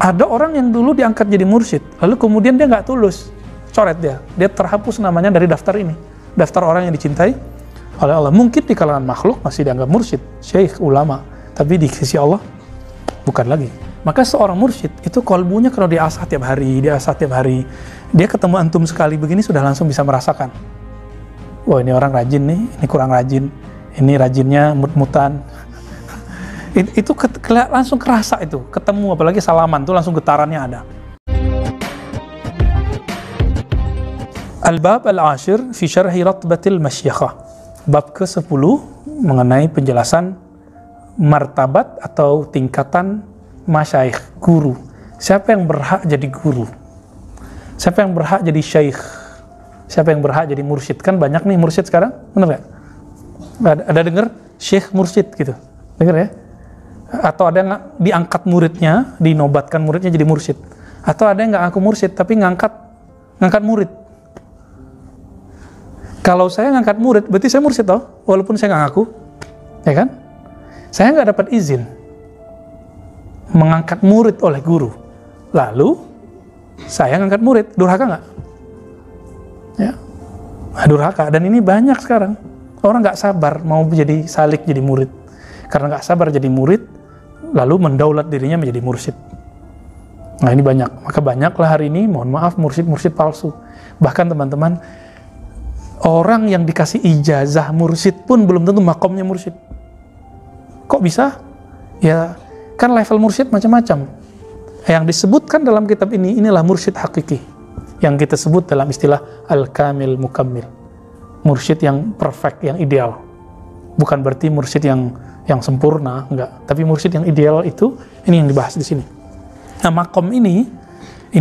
Ada orang yang dulu diangkat jadi mursyid, lalu kemudian dia nggak tulus, coret dia terhapus namanya dari daftar ini, daftar orang yang dicintai oleh Allah. Mungkin di kalangan makhluk masih dianggap mursyid, syekh, ulama, tapi di sisi Allah bukan lagi. Maka seorang mursyid itu kolbunya kalau diasah tiap hari, dia ketemu antum sekali begini sudah langsung bisa merasakan, wah ini orang rajin nih, ini kurang rajin, ini rajinnya mut-mutan. Itu langsung kerasa itu, ketemu apalagi salaman tuh langsung getarannya ada. Al-Bab Al-Ashir fi syarhi Ratbatil Masyakhah. Bab ke-10 mengenai penjelasan martabat atau tingkatan masyaikh, guru. Siapa yang berhak jadi guru? Siapa yang berhak jadi syekh? Siapa yang berhak jadi mursyid? Kan banyak nih mursyid sekarang, bener gak? Ada denger syekh mursyid gitu, denger ya? Atau ada yang diangkat muridnya, dinobatkan muridnya jadi mursyid. Atau ada yang nggak ngaku mursyid tapi ngangkat murid. Kalau saya ngangkat murid, berarti saya mursyid toh, walaupun saya nggak ngaku, ya kan? Saya nggak dapat izin mengangkat murid oleh guru. Lalu saya ngangkat murid, durhaka nggak? Ya, durhaka. Dan ini banyak sekarang. Orang nggak sabar mau jadi salik jadi murid. Karena nggak sabar jadi murid, lalu mendaulat dirinya menjadi mursyid. Nah ini banyak. Maka banyaklah hari ini, mohon maaf, mursyid palsu. Bahkan teman-teman, orang yang dikasih ijazah mursyid pun belum tentu makomnya mursyid. Kok bisa? Ya kan level mursyid macam-macam. Yang disebutkan dalam kitab ini, inilah mursyid hakiki. Yang kita sebut dalam istilah al-kamil mukammil. Mursyid yang perfect, yang ideal. Bukan berarti mursyid yang sempurna, enggak. Tapi mursyid yang ideal itu, ini yang dibahas di sini. Nah, makom ini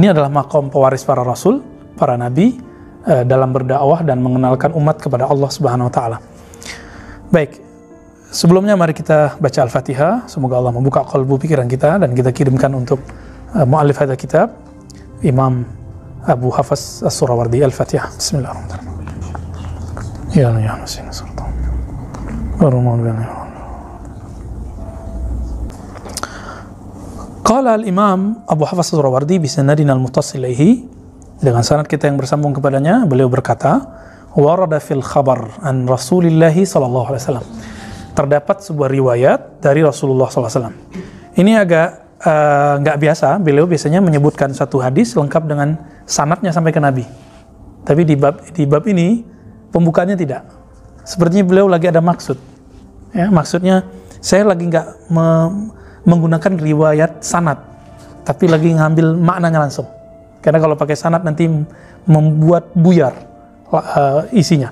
adalah makom pewaris para rasul, para nabi, dalam berdakwah dan mengenalkan umat kepada Allah Subhanahu wa taala. Baik. Sebelumnya mari kita baca Al-Fatihah. Semoga Allah membuka qalbu pikiran kita dan kita kirimkan untuk muallif hadza kitab, Imam Abu Hafs As-Surawardi. Al-Fatihah. Bismillahirrahmanirrahim. Ya Nasin Sultan. Qala al-Imam Abu Hafs As-Surawardi bisanadina al-muttasil ilaihi, dengan sanad kita yang bersambung kepadanya, beliau berkata, warada fil khabar an Rasulillah sallallahu alaihi wasallam. Terdapat sebuah riwayat dari Rasulullah SAW. Ini agak nggak biasa, beliau biasanya menyebutkan satu hadis lengkap dengan sanadnya sampai ke Nabi. Tapi di bab ini pembukaannya tidak. Sepertinya beliau lagi ada maksud. Ya, maksudnya saya lagi nggak menggunakan riwayat sanad, tapi lagi ngambil maknanya langsung. Karena kalau pakai sanad nanti membuat buyar isinya.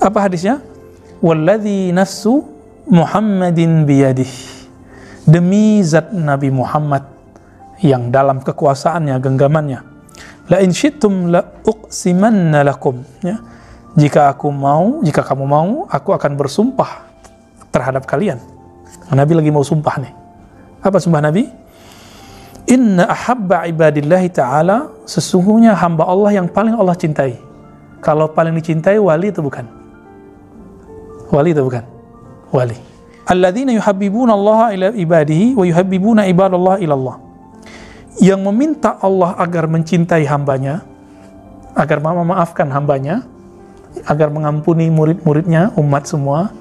Apa hadisnya? Walladzi nafsu Muhammadin biyadih, demi zat Nabi Muhammad yang dalam kekuasaannya, genggamannya, la in syi'tum la uqsimanna lakum, ya, jika kamu mau, aku akan bersumpah terhadap kalian. Nabi lagi mau sumpah nih. Apa sumpah Nabi? Inna ahabba ibadillahi ta'ala, sesungguhnya hamba Allah yang paling Allah cintai. Kalau paling dicintai wali itu bukan? Wali itu bukan? Wali. Alladzina yuhabbibuna Allah ila ibadihi wa yuhabbibuna ibadallah ila Allah. Yang meminta Allah agar mencintai hambanya, agar memaafkan hambanya, agar mengampuni murid-muridnya, umat semua.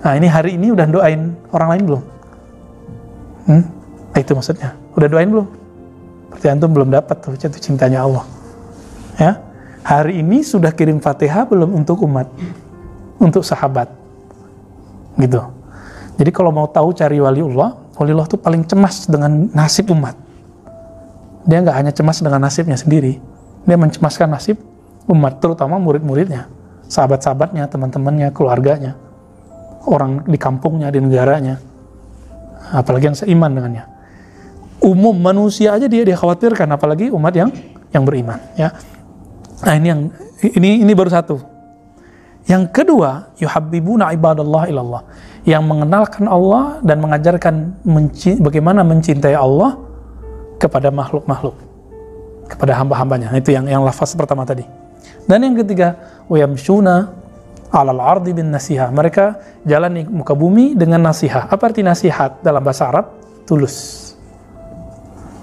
Nah ini hari ini udah doain orang lain belum? Itu maksudnya. Udah doain belum? Berarti antum belum dapat tuh jatuh cintanya Allah. Ya. Hari ini sudah kirim Fatihah belum untuk umat? Untuk sahabat. Gitu. Jadi kalau mau tahu cari waliullah itu paling cemas dengan nasib umat. Dia nggak hanya cemas dengan nasibnya sendiri, dia mencemaskan nasib umat, terutama murid-muridnya, sahabat-sahabatnya, teman-temannya, keluarganya, orang di kampungnya, di negaranya, apalagi yang seiman dengannya. Umum manusia aja dia khawatirkan, apalagi umat yang beriman. Ya. Nah ini baru satu. Yang kedua, yuhabbibuna ibadallah ilallah, yang mengenalkan Allah dan mengajarkan bagaimana mencintai Allah kepada makhluk-makhluk, kepada hamba-hambanya. Itu yang lafaz pertama tadi. Dan yang ketiga, wayamshuna alal ardi bin nasiha, mereka jalan di muka bumi dengan nasihat. Apa arti nasihat dalam bahasa Arab? Tulus.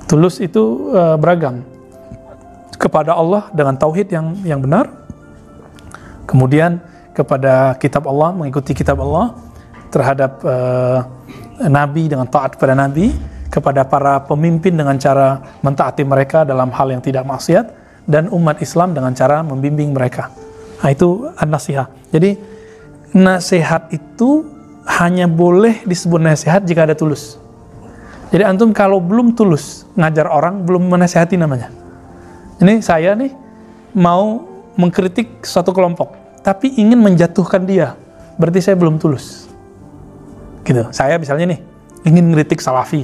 Tulus itu beragam. Kepada Allah dengan tauhid yang benar, kemudian kepada kitab Allah, mengikuti kitab Allah, terhadap Nabi dengan taat kepada Nabi, kepada para pemimpin dengan cara mentaati mereka dalam hal yang tidak maksiat, dan umat Islam dengan cara membimbing mereka. Nah, itu an-nasihah. Jadi nasihat itu hanya boleh disebut nasihat jika ada tulus. Jadi antum kalau belum tulus ngajar orang, belum menasihati namanya. Ini saya nih mau mengkritik suatu kelompok, tapi ingin menjatuhkan dia, berarti saya belum tulus. Gitu. Saya misalnya nih ingin mengkritik Salafi,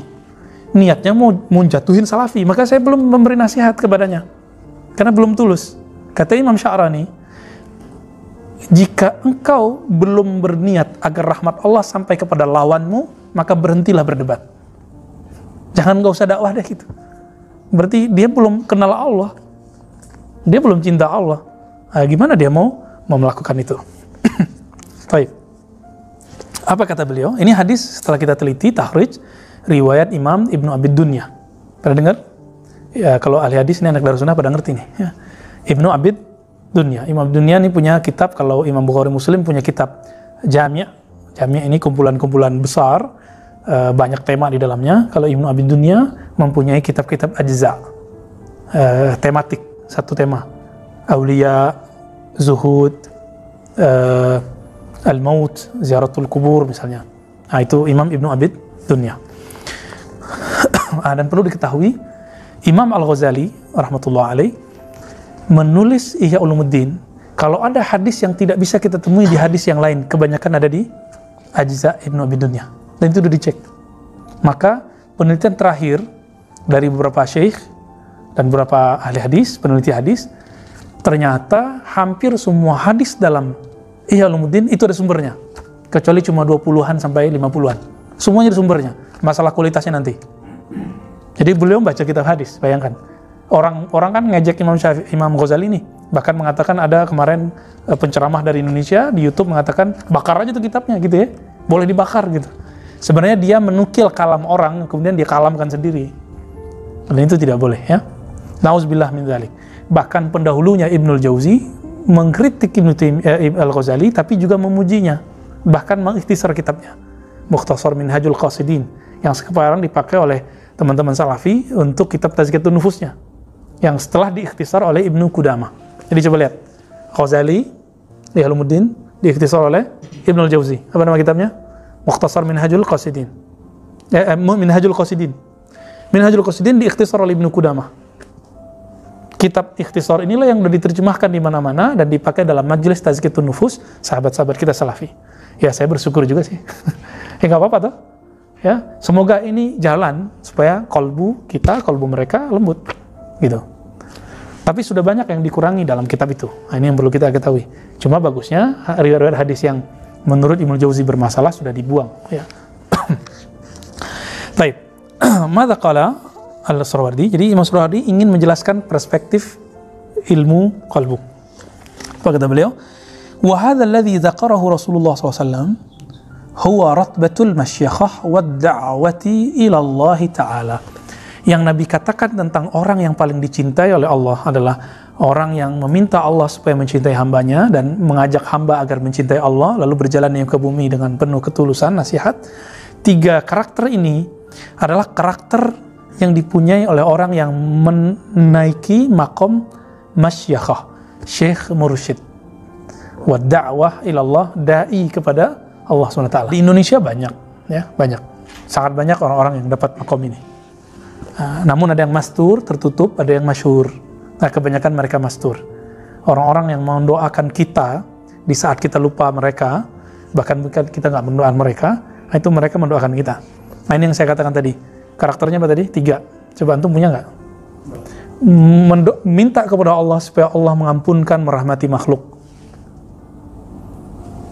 niatnya mau jatuhin Salafi, maka saya belum memberi nasihat kepadanya, karena belum tulus. Kata Imam Sya'rani, jika engkau belum berniat agar rahmat Allah sampai kepada lawanmu, maka berhentilah berdebat. Jangan nggak usah dakwah deh gitu. Berarti dia belum kenal Allah, dia belum cinta Allah. Nah, gimana dia mau melakukan itu? Baik. Apa kata beliau? Ini hadis setelah kita teliti tahrij riwayat Imam Ibnu Abid Dunya. Pernah dengar? Ya, kalau ahli hadis ini anak Darussunnah pada ngerti nih. Ya. Ibnu Abid Dunya. Imam Dunya ini punya kitab, kalau Imam Bukhari Muslim punya kitab Jami'. Jami' ini kumpulan-kumpulan besar, banyak tema di dalamnya. Kalau Ibnu Abid Dunya mempunyai kitab-kitab ajza, tematik, satu tema. Aulia, zuhud, al-maut, ziaratul kubur misalnya. Nah, itu Imam Ibnu Abid Dunya. Dan perlu diketahui, Imam Al-Ghazali rahmatullah alaih menulis Ihya Ulumuddin. Kalau ada hadis yang tidak bisa kita temui di hadis yang lain, kebanyakan ada di Ajza Ibnu Abi Dunya, dan itu sudah dicek. Maka penelitian terakhir dari beberapa syekh dan beberapa ahli hadis, peneliti hadis, ternyata hampir semua hadis dalam Ihya Ulumuddin itu ada sumbernya, kecuali cuma 20-an sampai 50-an. Semuanya ada sumbernya. Masalah kualitasnya nanti. Jadi beliau baca kitab hadis, bayangkan. Orang kan ngejek Imam Ghazali nih, bahkan mengatakan ada kemarin penceramah dari Indonesia di YouTube mengatakan bakar aja tuh kitabnya gitu ya, boleh dibakar gitu. Sebenarnya dia menukil kalam orang, kemudian dia kalamkan sendiri, dan itu tidak boleh ya. Nauzubillah min dzalik. Bahkan pendahulunya Ibnul Jauzi mengkritik Ibnu Al-Ghazali, tapi juga memujinya, bahkan mengikhtisar kitabnya Mukhtasar Minhajul Qasidin, yang sekarang dipakai oleh teman-teman Salafi untuk kitab Tazkiyatun Nufusnya, yang setelah diikhtisar oleh Ibnu Qudamah. Jadi coba lihat, Ghazali, Ihya Ulumuddin, diikhtisar oleh Ibnul Jauzi. Apa nama kitabnya? Mukhtasar Minhajul Qasidin. Minhajul Qasidin. Minhajul Qasidin diikhtisar oleh Ibnu Qudamah. Kitab ikhtisar inilah yang sudah diterjemahkan di mana-mana dan dipakai dalam majelis Tazkiyatun Nufus sahabat-sahabat kita Salafi. Ya, saya bersyukur juga sih. Ya nggak apa-apa tuh. Ya, semoga ini jalan supaya kolbu kita, kolbu mereka lembut, gitu. Tapi sudah banyak yang dikurangi dalam kitab itu. Nah, ini yang perlu kita ketahui. Cuma bagusnya riwayat hadis yang menurut Ibnu Jauzi bermasalah sudah dibuang. Ya. Baik. Mada qala Al-Surawardi. Jadi Imam Surawardi ingin menjelaskan perspektif ilmu qalbu. Apa kata beliau? Wa hadza alladhi dzakarahu Rasulullah SAW huwa ratbatul masyakhah wad da'wati ila Allah Ta'ala. Yang Nabi katakan tentang orang yang paling dicintai oleh Allah adalah orang yang meminta Allah supaya mencintai hambanya dan mengajak hamba agar mencintai Allah, lalu berjalan ke bumi dengan penuh ketulusan nasihat. 3 karakter ini adalah karakter yang dipunyai oleh orang yang menaiki makom masyakhah, syekh mursyid, wa da'wah ilallah, da'i kepada Allah SWT. Di Indonesia banyak, ya, banyak, sangat banyak orang-orang yang dapat makom ini. Namun ada yang mastur, tertutup, ada yang masyhur. Nah, kebanyakan mereka mastur. Orang-orang yang mendoakan kita di saat kita lupa mereka, bahkan kita nggak mendoakan mereka, nah itu mereka mendoakan kita. Nah, ini yang saya katakan tadi. Karakternya apa tadi? 3. Coba antum punya nggak? Minta kepada Allah supaya Allah mengampunkan, merahmati makhluk.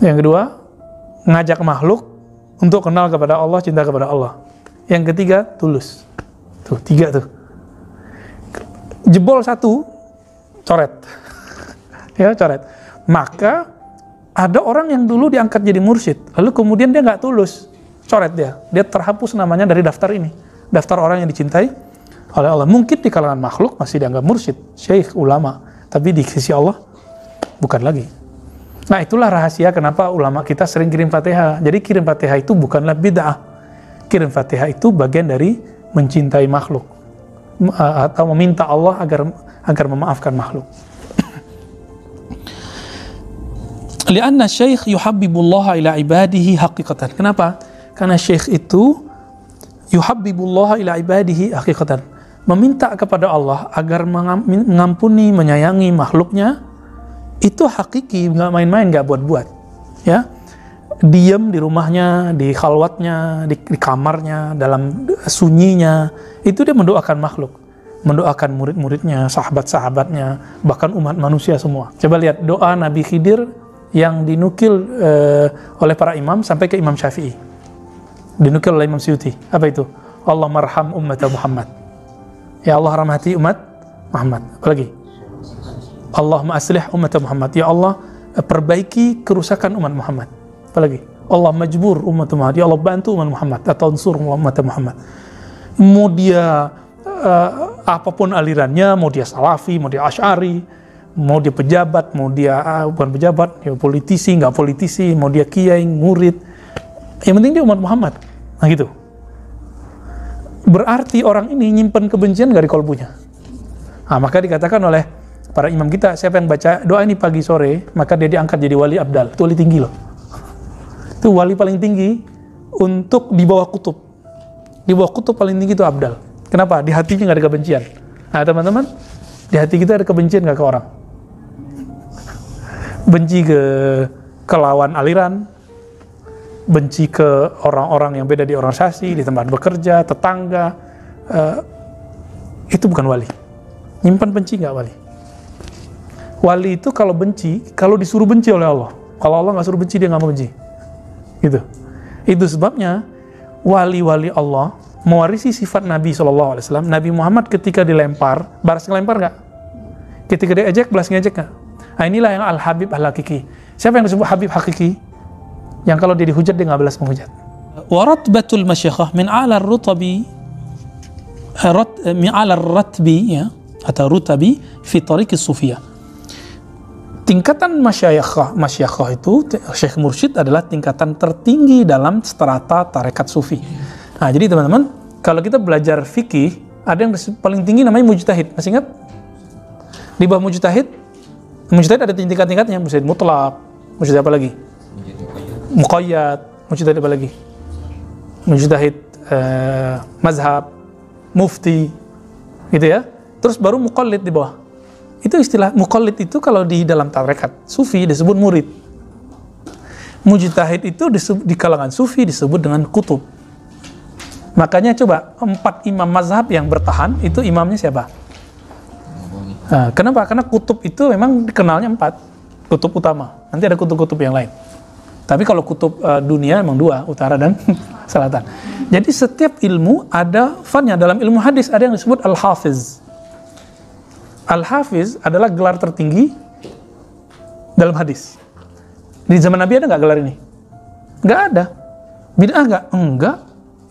Yang kedua, ngajak makhluk untuk kenal kepada Allah, cinta kepada Allah. Yang ketiga, tulus. Tuh, 3 tuh. Jebol 1, coret. Ya, coret. Maka ada orang yang dulu diangkat jadi mursyid, lalu kemudian dia nggak tulus, coret dia terhapus namanya dari daftar ini, daftar orang yang dicintai oleh Allah. Mungkin di kalangan makhluk masih dianggap mursyid, syekh, ulama, tapi di sisi Allah bukan lagi. Nah, itulah rahasia kenapa ulama kita sering kirim Fatihah. Jadi kirim Fatihah itu bukanlah bid'ah. Kirim Fatihah itu bagian dari mencintai makhluk atau meminta Allah agar memaafkan makhluk. Lianna syekh yuhabbibullah ila ibadihi haqiqatan. Kenapa? Karena syekh itu yuhabbibullah ila ibadihi haqiqatan, meminta kepada Allah agar mengampuni, menyayangi makhluknya. Itu hakiki, nggak main-main, nggak buat-buat, ya. Diam di rumahnya, di khalwatnya, di kamarnya, dalam sunyinya, itu dia mendoakan makhluk, mendoakan murid-muridnya, sahabat-sahabatnya, bahkan umat manusia semua. Coba lihat doa Nabi Khidir yang dinukil oleh para imam sampai ke Imam Syafi'i, dinukil oleh Imam Suyuti. Apa itu? Allah marham umat Muhammad. Ya Allah rahmati umat Muhammad. Apalagi? Allahumma aslih umat Muhammad. Ya Allah, perbaiki kerusakan umat Muhammad. Apalagi? Allah majbur umat Muhammad. Ya Allah, bantu umat Muhammad atau unsur umat Muhammad. Mau dia apapun alirannya, mau dia salafi, mau dia asy'ari, mau dia pejabat, mau dia bukan pejabat, ya politisi, nggak politisi, mau dia kiai, murid, yang penting dia umat Muhammad. Nah gitu. Berarti orang ini nyimpen kebencian dari kolbunya. Nah, maka dikatakan oleh para imam kita, siapa yang baca doa ini pagi sore, maka dia diangkat jadi wali abdal. Itu wali tinggi loh. Itu wali paling tinggi untuk di bawah kutub. Di bawah kutub paling tinggi itu abdal. Kenapa? Di hatinya nggak ada kebencian. Nah teman-teman, di hati kita ada kebencian nggak ke orang? Benci ke lawan aliran, benci ke orang-orang yang beda di organisasi, di tempat bekerja, tetangga. Itu bukan wali. Nyimpan benci nggak wali? Wali itu kalau benci, kalau disuruh benci oleh Allah. Kalau Allah nggak suruh benci, dia nggak mau benci. Gitu. Itu sebabnya wali-wali Allah mewarisi sifat Nabi SAW. Nabi Muhammad ketika dilempar, balas ngelempar nggak? Ketika dia ejek, balas ngejek nggak? Nah inilah yang Al-Habib Al-Hakiki. Siapa yang disebut Habib Hakiki? Yang kalau dia dihujat, dia nggak balas menghujat. Waratbatul masyakhah min ala rutabi min ala ratbi, ya, atau rutabi fi tariqis sufiyah. Tingkatan masyayakhah itu, syekh mursyid adalah tingkatan tertinggi dalam strata tarekat sufi. Nah, jadi teman-teman, kalau kita belajar fikih, ada yang paling tinggi namanya mujtahid. Masih ingat? Di bawah mujtahid ada tingkat-tingkatnya. Mujtahid mutlak, mujtahid apa lagi? Muqayyad, mujtahid apa lagi? Mujtahid mazhab, mufti, gitu ya. Terus baru muqallid di bawah. Itu istilah muqallid itu kalau di dalam tarekat sufi disebut murid. Mujtahid itu di kalangan sufi disebut dengan kutub. Makanya coba 4 imam mazhab yang bertahan itu imamnya siapa? Nah, kenapa? Karena kutub itu memang dikenalnya 4 kutub utama. Nanti ada kutub-kutub yang lain. Tapi kalau kutub dunia memang 2, utara dan selatan. Jadi setiap ilmu ada fannya. Dalam ilmu hadis ada yang disebut al-hafiz. Al-Hafiz adalah gelar tertinggi dalam hadis. Di zaman Nabi ada nggak gelar ini? Nggak ada. Bid'ah nggak? Enggak.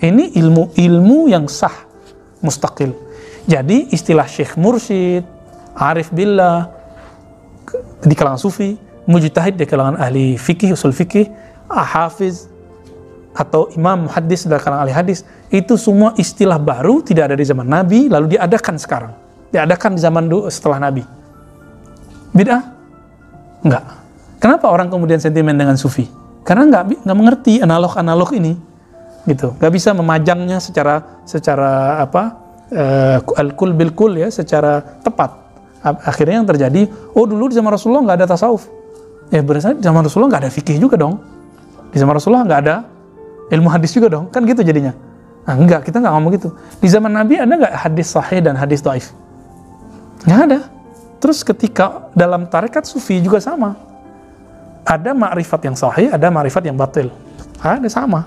Ini ilmu yang sah, mustaqil. Jadi istilah syekh mursyid, arif billah di kalangan sufi, mujtahid di kalangan ahli fikih, usul fikih, hafiz atau imam muhaddis dari kalangan ahli hadis, itu semua istilah baru, tidak ada di zaman Nabi, lalu diadakan sekarang. Diadakan di zaman setelah Nabi. Bid'ah? Enggak. Kenapa orang kemudian sentimen dengan sufi? Karena nggak mengerti analog-analog ini, gitu. Nggak bisa memajangnya secara al-kul bil kul, ya, secara tepat. Akhirnya yang terjadi, dulu di zaman Rasulullah nggak ada tasawuf. Ya berarti di zaman Rasulullah nggak ada fikih juga dong. Di zaman Rasulullah nggak ada ilmu hadis juga dong. Kan gitu jadinya. Nah, enggak, kita nggak ngomong gitu. Di zaman Nabi ada nggak hadis sahih dan hadis dhaif? Nggak ada. Terus ketika dalam tarekat sufi juga sama. Ada ma'rifat yang sahih, ada ma'rifat yang batil. Ada sama.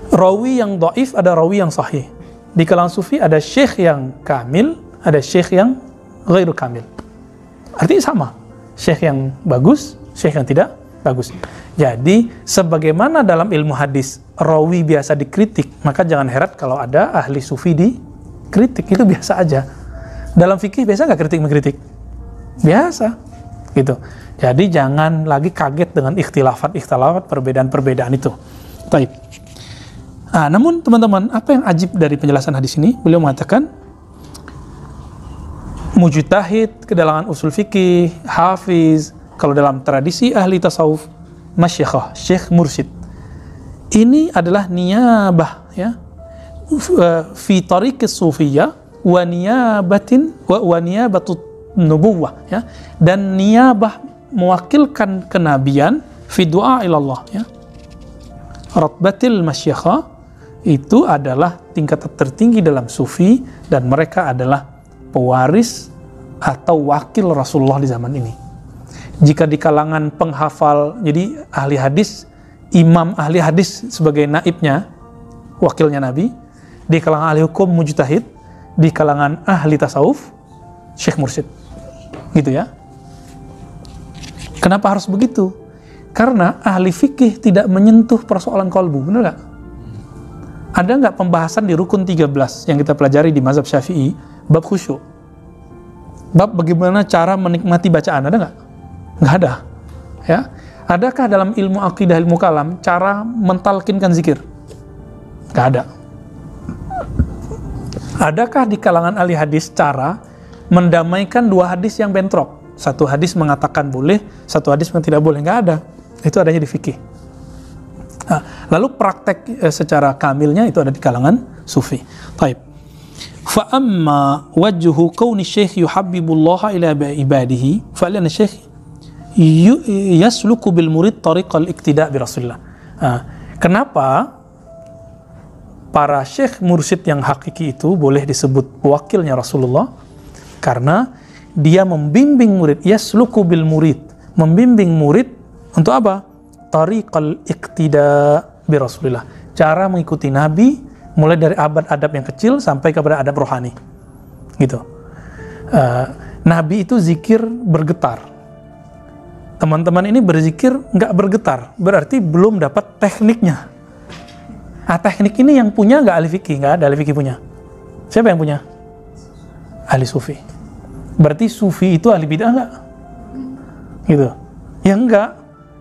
Rawi yang dhaif, ada rawi yang sahih. Di kalangan sufi ada syekh yang kamil, ada syekh yang ghairu kamil. Artinya sama. Syekh yang bagus, syekh yang tidak bagus. Jadi, sebagaimana dalam ilmu hadis rawi biasa dikritik, maka jangan heran kalau ada ahli sufi kritik itu biasa aja. Dalam fikih biasa nggak kritik mengkritik? Biasa, gitu. Jadi jangan lagi kaget dengan ikhtilafat perbedaan itu. Taib. Nah, namun teman-teman, apa yang ajib dari penjelasan hadis ini? Beliau mengatakan mujtahid ke dalam usul fikih, hafiz, kalau dalam tradisi ahli tasawuf, masyayikhah, syekh mursyid. Ini adalah niyabah, ya, fi tariqis sufiyah wa niyabatut nubuwah, ya, dan niyabah mewakilkan kenabian fi du'a ilallah, ya. Ratbatil masyayikhah itu adalah tingkatan tertinggi dalam sufi, dan mereka adalah pewaris atau wakil Rasulullah di zaman ini. Jika di kalangan penghafal, jadi ahli hadis, imam ahli hadis sebagai naibnya, wakilnya Nabi, di kalangan ahli hukum mujtahid, di kalangan ahli tasawuf syekh mursyid, gitu ya. Kenapa harus begitu? Karena ahli fikih tidak menyentuh persoalan qalbu, benar nggak? Ada nggak pembahasan di rukun 13 yang kita pelajari di mazhab Syafi'i, bab khusyuk? Bab bagaimana cara menikmati bacaan, ada nggak? Nggak ada. Ya. Adakah dalam ilmu akidah, ilmu kalam, cara mentalkinkan zikir? Nggak ada. Adakah di kalangan ahli hadis cara mendamaikan dua hadis yang bentrok? Satu hadis mengatakan boleh, satu hadis yang tidak boleh. Nggak ada. Itu adanya di fikih. Nah, lalu praktek secara kamilnya itu ada di kalangan sufi. Taib. Fa amma wajhu kauni syekh yuhabbibullah ila ibadihi fa lana syekh yasluku bil murid tariqal iktida bi Rasulillah. Kenapa para syekh mursyid yang hakiki itu boleh disebut wakilnya Rasulullah? Karena dia membimbing murid, yasluku bil murid, membimbing murid untuk apa? Tariqal iktida bi Rasulillah, cara mengikuti Nabi mulai dari adab yang kecil sampai kepada adab rohani, gitu. Nabi itu zikir bergetar. Teman-teman ini berzikir nggak bergetar, berarti belum dapat tekniknya. Teknik ini yang punya nggak ahli fikih? Nggak ada ahli fikih punya. Siapa yang punya? Ahli sufi. Berarti sufi itu ahli bid'ah nggak? Gitu. Ya enggak.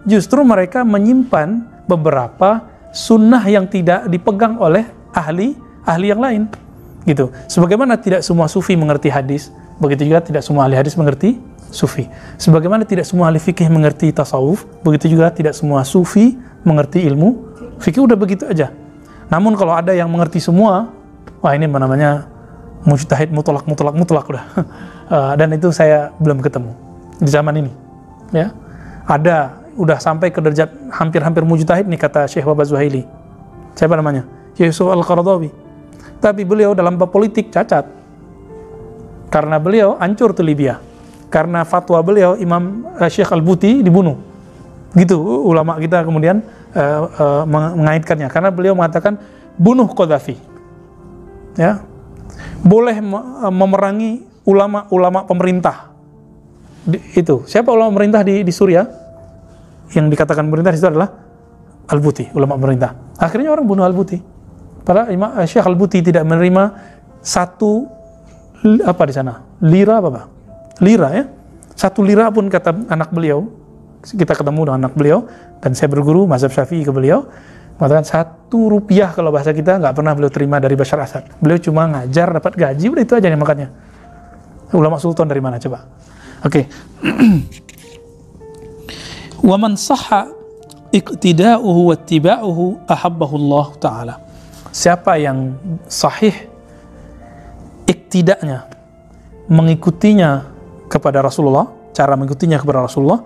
Justru mereka menyimpan beberapa sunnah yang tidak dipegang oleh ahli yang lain, gitu. Sebagaimana tidak semua sufi mengerti hadis, begitu juga tidak semua ahli hadis mengerti sufi. Sebagaimana tidak semua ahli fikih mengerti tasawuf, begitu juga tidak semua sufi mengerti ilmu fikih. Udah begitu aja. Namun kalau ada yang mengerti semua, wah ini namanya mujtahid mutlak udah. Dan itu saya belum ketemu di zaman ini, ya. Ada udah sampai ke derajat hampir mujtahid nih, kata Syekh Wahbah Zuhaili. Siapa namanya? Yusuf Al-Qaradawi. Tapi beliau dalam bab politik cacat. Karena beliau hancur tuh Libya. Karena fatwa beliau, Imam Syekh Al-Buti dibunuh. Gitu, ulama kita kemudian mengaitkannya. Karena beliau mengatakan, bunuh Qaddafi. Ya. Boleh memerangi ulama pemerintah. Itu. Siapa ulama pemerintah di Suriah? Yang dikatakan pemerintah itu adalah Al-Buti, ulama pemerintah. Akhirnya orang bunuh Al-Buti. Padahal Syekh Al-Buti tidak menerima satu apa di sana? Lira apa, Pak? Lira, ya. 1 lira pun, kata anak beliau. Kita ketemu dengan anak beliau dan saya berguru mazhab Syafi'i ke beliau. Mengatakan 1 rupiah kalau bahasa kita nggak pernah beliau terima dari Bashar Assad. Beliau cuma ngajar, dapat gaji, udah itu aja nih makannya. Ulama sultan dari mana coba? Oke. Wa man sahha iqtida'uhu wa ittiba'uhu ahabbahu Allah Ta'ala. Siapa yang sahih iktida'nya, mengikutinya kepada Rasulullah, cara mengikutinya kepada Rasulullah,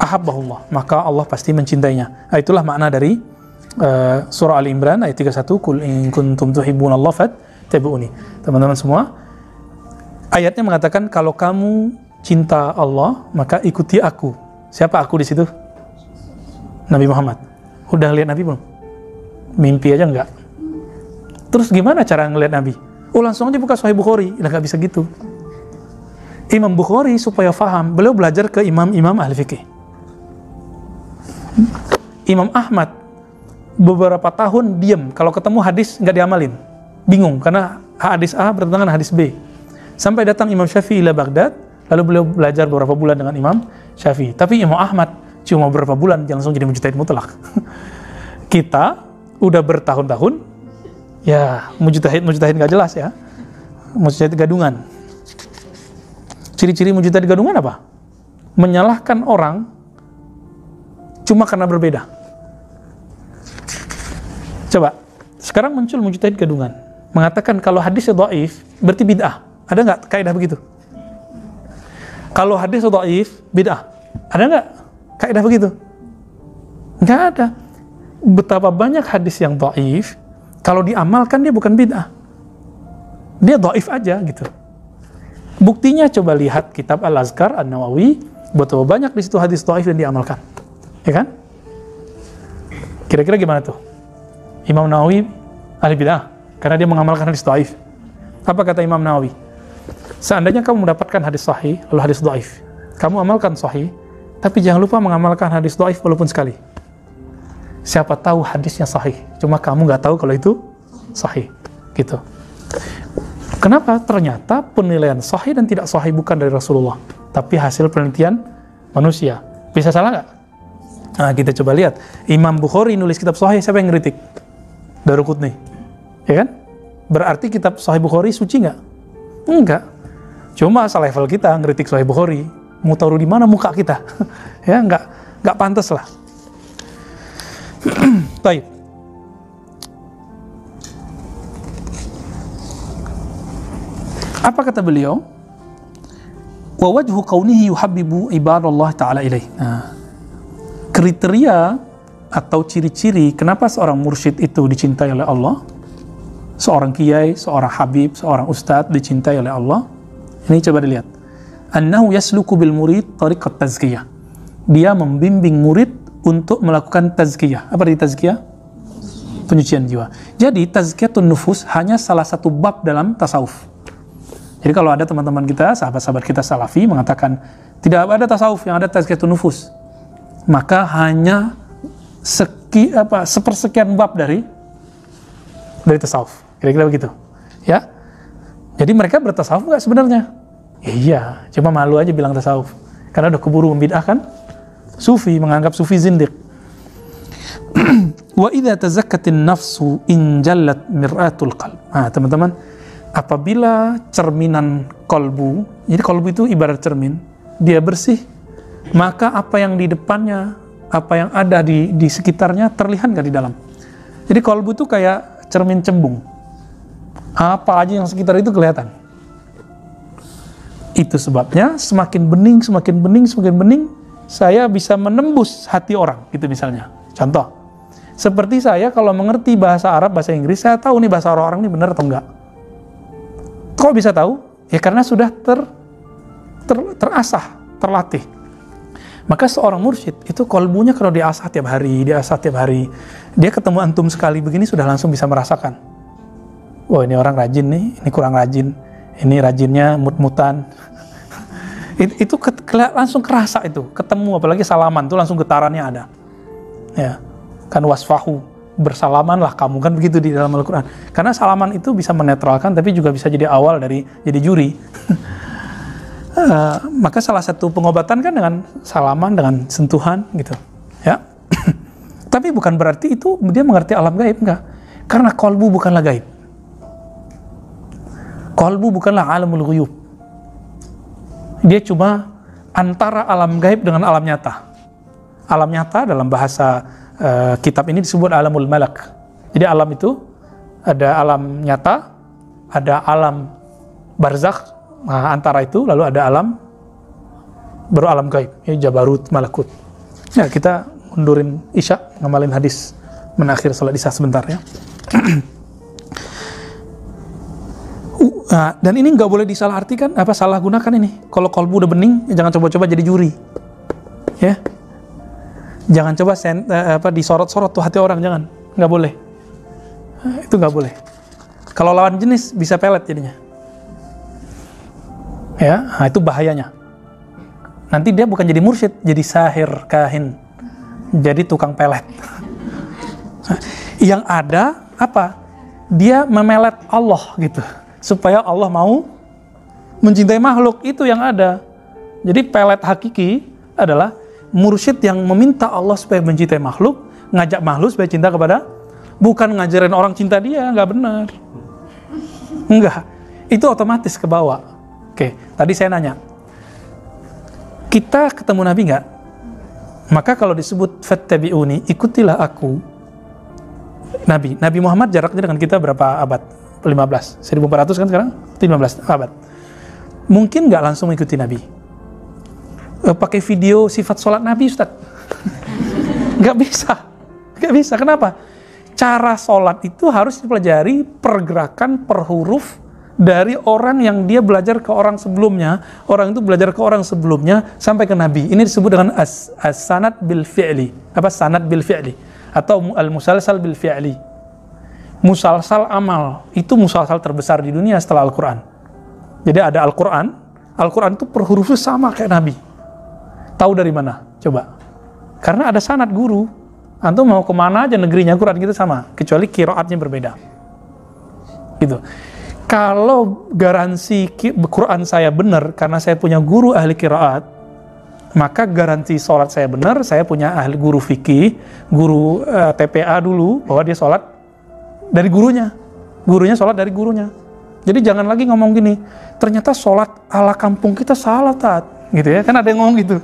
ahabbahullah, maka Allah pasti mencintainya. Itulah makna dari surah Ali Imran ayat 31, Qul in kuntum tuhibbunallaha fattabi'uni. Teman-teman semua, ayatnya mengatakan kalau kamu cinta Allah, maka ikuti aku. Siapa aku di situ? Nabi Muhammad. Udah lihat Nabi belum? Mimpi aja enggak. Terus gimana cara ngelihat Nabi? Langsung aja buka Sahih Bukhari. Lah nggak bisa gitu. Imam Bukhari supaya faham, beliau belajar ke imam-imam ahli fikih. Imam Ahmad beberapa tahun diam, kalau ketemu hadis nggak diamalin. bingung karena hadis A bertentangan dengan hadis B. Sampai datang Imam Syafi'i ila Baghdad, lalu beliau belajar beberapa bulan dengan Imam Syafi'i. Tapi Imam Ahmad cuma beberapa bulan langsung jadi mujtahid mutlak. Kita udah bertahun-tahun, ya mujtahid nggak jelas ya, mujtahid gadungan. Ciri-ciri mujtahid gadungan apa? Menyalahkan orang cuma karena berbeda. Coba, sekarang muncul mujtahid gadungan, mengatakan kalau hadisnya dhaif, berarti bid'ah. Ada nggak kaidah begitu? Kalau hadis dhaif, bid'ah. Ada nggak kaidah begitu? Nggak ada. Betapa banyak hadis yang dhaif, kalau diamalkan dia bukan bid'ah. Dia dhaif aja gitu. Buktinya coba lihat kitab Al-Azkar An-Nawawi, betapa banyak di situ hadis dhaif yang diamalkan. Ya kan? Kira-kira gimana tuh? Imam Nawawi ahli bid'ah karena dia mengamalkan hadis dhaif. Apa kata Imam Nawawi? Seandainya kamu mendapatkan hadis sahih lalu hadis dhaif, kamu amalkan sahih, tapi jangan lupa mengamalkan hadis dhaif walaupun sekali. Siapa tahu hadisnya sahih, cuma kamu nggak tahu kalau itu sahih, gitu. Kenapa? Ternyata penilaian sahih dan tidak sahih bukan dari Rasulullah, tapi hasil penelitian manusia. Bisa salah nggak? Nah, kita coba lihat. Imam Bukhari nulis kitab sahih, siapa yang ngeritik? Daruqutni, ya kan? Berarti kitab Sahih Bukhari suci nggak? Enggak. Cuma asal level kita ngeritik Sahih Bukhari, mau taruh di mana muka kita? Ya nggak pantas lah. Baik. Apa kata beliau? Wa wajhu kaunihi yuhabbibu ibadallah ta'ala ilaih. Nah, kriteria atau ciri-ciri kenapa seorang mursyid itu dicintai oleh Allah, seorang kiai, seorang habib, seorang ustadz dicintai oleh Allah. Ini coba dilihat. Annahu yasluku bil murid tariqat tazkiyah. Dia membimbing murid untuk melakukan tazkiyah. Apa arti tazkiyah? Penyucian jiwa. Jadi tazkiyatun nufus hanya salah satu bab dalam tasawuf. Jadi kalau ada teman-teman kita, sahabat-sahabat kita salafi mengatakan tidak ada tasawuf yang ada tazkiyatun nufus, maka hanya sepersekian bab dari tasawuf. Kira-kira begitu. Ya. Jadi mereka bertasawuf nggak sebenarnya? Iya, cuma malu aja bilang tasawuf. Karena udah keburu membid'ahkan sufi, menganggap sufi zindiq. Wa idza tazakkatin nafsu in jallat mir'atul qalb. Nah, teman-teman, apabila cerminan kolbu, jadi kolbu itu ibarat cermin, dia bersih, maka apa yang di depannya, apa yang ada di sekitarnya terlihat nggak di dalam. Jadi kolbu itu kayak cermin cembung. Apa aja yang sekitar itu kelihatan. Itu sebabnya semakin bening, saya bisa menembus hati orang, gitu misalnya. Contoh, seperti saya kalau mengerti bahasa Arab, bahasa Inggris, saya tahu nih bahasa orang ini benar atau enggak. Kok bisa tahu? Ya karena sudah terasah, terlatih. Maka seorang mursyid itu kolbunya kalau diasah tiap hari, dia ketemu antum sekali begini sudah langsung bisa merasakan. Wah, ini orang rajin nih, ini kurang rajin, ini rajinnya mut-mutan. Itu langsung kerasa itu, ketemu apalagi salaman tuh langsung getarannya ada. Ya, kan wasfahu, bersalamanlah kamu, kan begitu di dalam Al-Quran. Karena salaman itu bisa menetralkan, tapi juga bisa jadi awal dari jadi juri. Maka salah satu pengobatan kan dengan salaman, dengan sentuhan gitu. Ya. Tapi bukan berarti itu dia mengerti alam gaib, enggak. Karena kolbu bukanlah gaib. Kolbu bukanlah alamul ghuyub. Dia cuma antara alam gaib dengan alam nyata. Alam nyata dalam bahasa kitab ini disebut alamul malak. Jadi alam itu ada alam nyata, ada alam barzakh, nah, antara itu lalu ada alam baru alam gaib, ya, jabarut, malakut. Ya, kita mundurin isya, ngamalin hadis menakhir salat isya sebentar ya. Nah, dan ini nggak boleh disalahartikan, salah gunakan ini. Kalau kolbu udah bening, ya jangan coba-coba jadi juri, ya. Jangan coba disorot-sorot tuh hati orang, jangan, nggak boleh. Itu nggak boleh. Kalau lawan jenis bisa pelet jadinya, ya. Nah, itu bahayanya. Nanti dia bukan jadi mursyid, jadi sahir, kahin, jadi tukang pelet. Yang ada apa? dia memelet Allah gitu, supaya Allah mau mencintai makhluk. Itu yang ada. Jadi pelet hakiki adalah mursyid yang meminta Allah supaya mencintai makhluk, ngajak makhluk supaya cinta kepada, bukan ngajarin orang cinta dia, nggak benar. Enggak, itu otomatis ke bawah. Oke, tadi saya nanya, kita ketemu Nabi nggak? Maka kalau disebut fattabi'uni, ikutilah aku. Nabi Muhammad jaraknya dengan kita berapa abad? 15, 1400 kan sekarang? 15 abad. Mungkin nggak langsung mengikuti Nabi? Pakai video sifat sholat Nabi, Ustaz? Nggak bisa. Kenapa? Cara sholat itu harus dipelajari pergerakan per huruf dari orang yang dia belajar ke orang sebelumnya, orang itu belajar ke orang sebelumnya sampai ke Nabi. Ini disebut dengan as-sanad bil fi'li. Apa sanad bil fi'li? Atau al-musalsal bil fi'li. Musalsal amal, itu musalsal terbesar di dunia setelah Al-Quran. Jadi ada Al-Quran itu per hurufnya sama kayak Nabi. Tahu dari mana? Coba. Karena ada sanad guru. Antum mau kemana aja negerinya Quran kita sama, kecuali qiraatnya berbeda. Gitu. Kalau garansi Quran saya benar karena saya punya guru ahli qiraat, maka garansi sholat saya benar, saya punya ahli guru fikih, guru TPA dulu, bahwa dia sholat dari gurunya. Gurunya sholat dari gurunya. Jadi jangan lagi ngomong gini, ternyata sholat ala kampung kita salah, Tat. Gitu ya, kan ada yang ngomong gitu.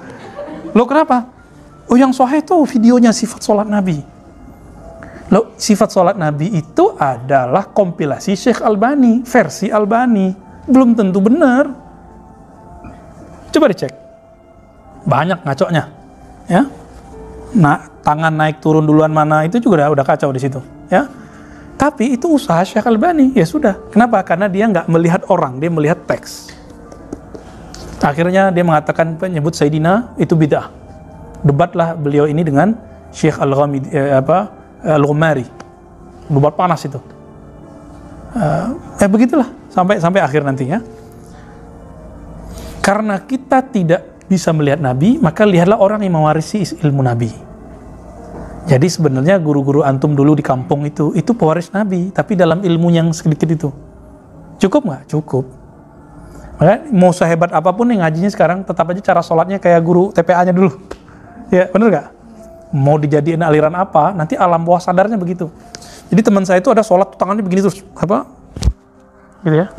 Loh kenapa? Oh yang sahih itu videonya sifat sholat Nabi. Loh, sifat sholat Nabi itu adalah kompilasi Syekh Albani, versi Albani. Belum tentu benar. Coba dicek. Banyak ngacoknya. Ya. Nah, tangan naik turun duluan mana, itu juga udah kacau di situ. Ya. Tapi itu usaha Syekh Albani. Ya sudah. Kenapa? Karena dia nggak melihat orang, dia melihat teks. Akhirnya dia mengatakan penyebut Sayyidina itu bid'ah. Debatlah beliau ini dengan Syekh Al-Ghumari, debat panas itu. Begitulah sampai akhir nantinya. Karena kita tidak bisa melihat Nabi, maka lihatlah orang yang mewarisi ilmu Nabi. Jadi sebenarnya guru-guru antum dulu di kampung itu pewaris Nabi, tapi dalam ilmu yang sedikit itu. Cukup nggak? Cukup. Maka mau sehebat apapun yang ngajinya sekarang, tetap aja cara sholatnya kayak guru TPA-nya dulu. Ya, bener nggak? Mau dijadiin aliran apa, nanti alam bawah sadarnya begitu. Jadi teman saya itu ada sholat tangannya begini terus, gitu ya.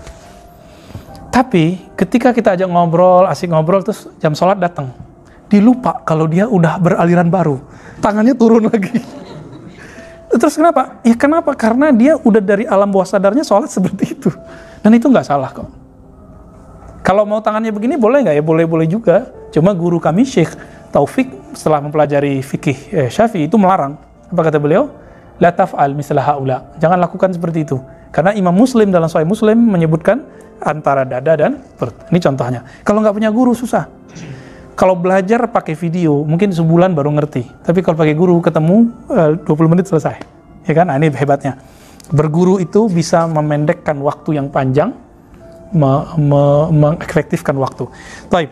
Tapi ketika kita ajak ngobrol, asik ngobrol, terus jam sholat datang, dilupa kalau dia udah beraliran baru, tangannya turun lagi. Terus kenapa? Ya kenapa? Karena dia udah dari alam bawah sadarnya sholat seperti itu, dan itu nggak salah kok. Kalau mau tangannya begini boleh nggak? Ya boleh juga. Cuma guru kami Syekh Taufik setelah mempelajari fikih Syafi'i itu melarang. Apa kata beliau? La taf'al mislah haula. Jangan lakukan seperti itu. Karena Imam Muslim dalam Sahih Muslim menyebutkan antara dada dan perut. Ini contohnya. Kalau nggak punya guru susah. Kalau belajar pakai video mungkin sebulan baru ngerti. Tapi kalau pakai guru ketemu 20 menit selesai. Ya kan? Nah, ini hebatnya. Berguru itu bisa memendekkan waktu yang panjang, mengefektifkan waktu. Baik.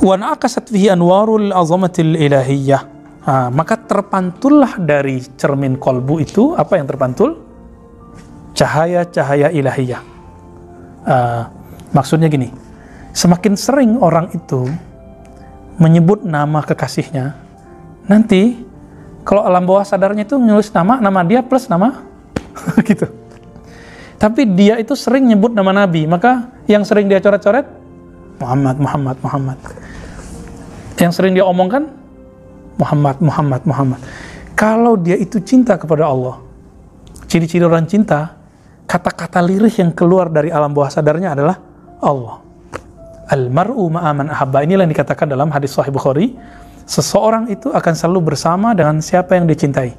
Wa naqasat fihi anwarul azamatil ilahiyyah. Maka terpantullah dari cermin kolbu itu, apa yang terpantul? Cahaya-cahaya ilahiyah. Maksudnya gini, semakin sering orang itu menyebut nama kekasihnya, nanti kalau alam bawah sadarnya itu nulis nama dia plus nama gitu. Tapi dia itu sering nyebut nama Nabi, maka yang sering dia coret-coret Muhammad. Yang sering dia omongkan Muhammad. Kalau dia itu cinta kepada Allah, ciri-ciri orang cinta, kata-kata lirih yang keluar dari alam bawah sadarnya adalah Allah. Al-mar'u ma'aman ahabba. Inilah yang dikatakan dalam hadis Sahih Bukhari, seseorang itu akan selalu bersama dengan siapa yang dicintai.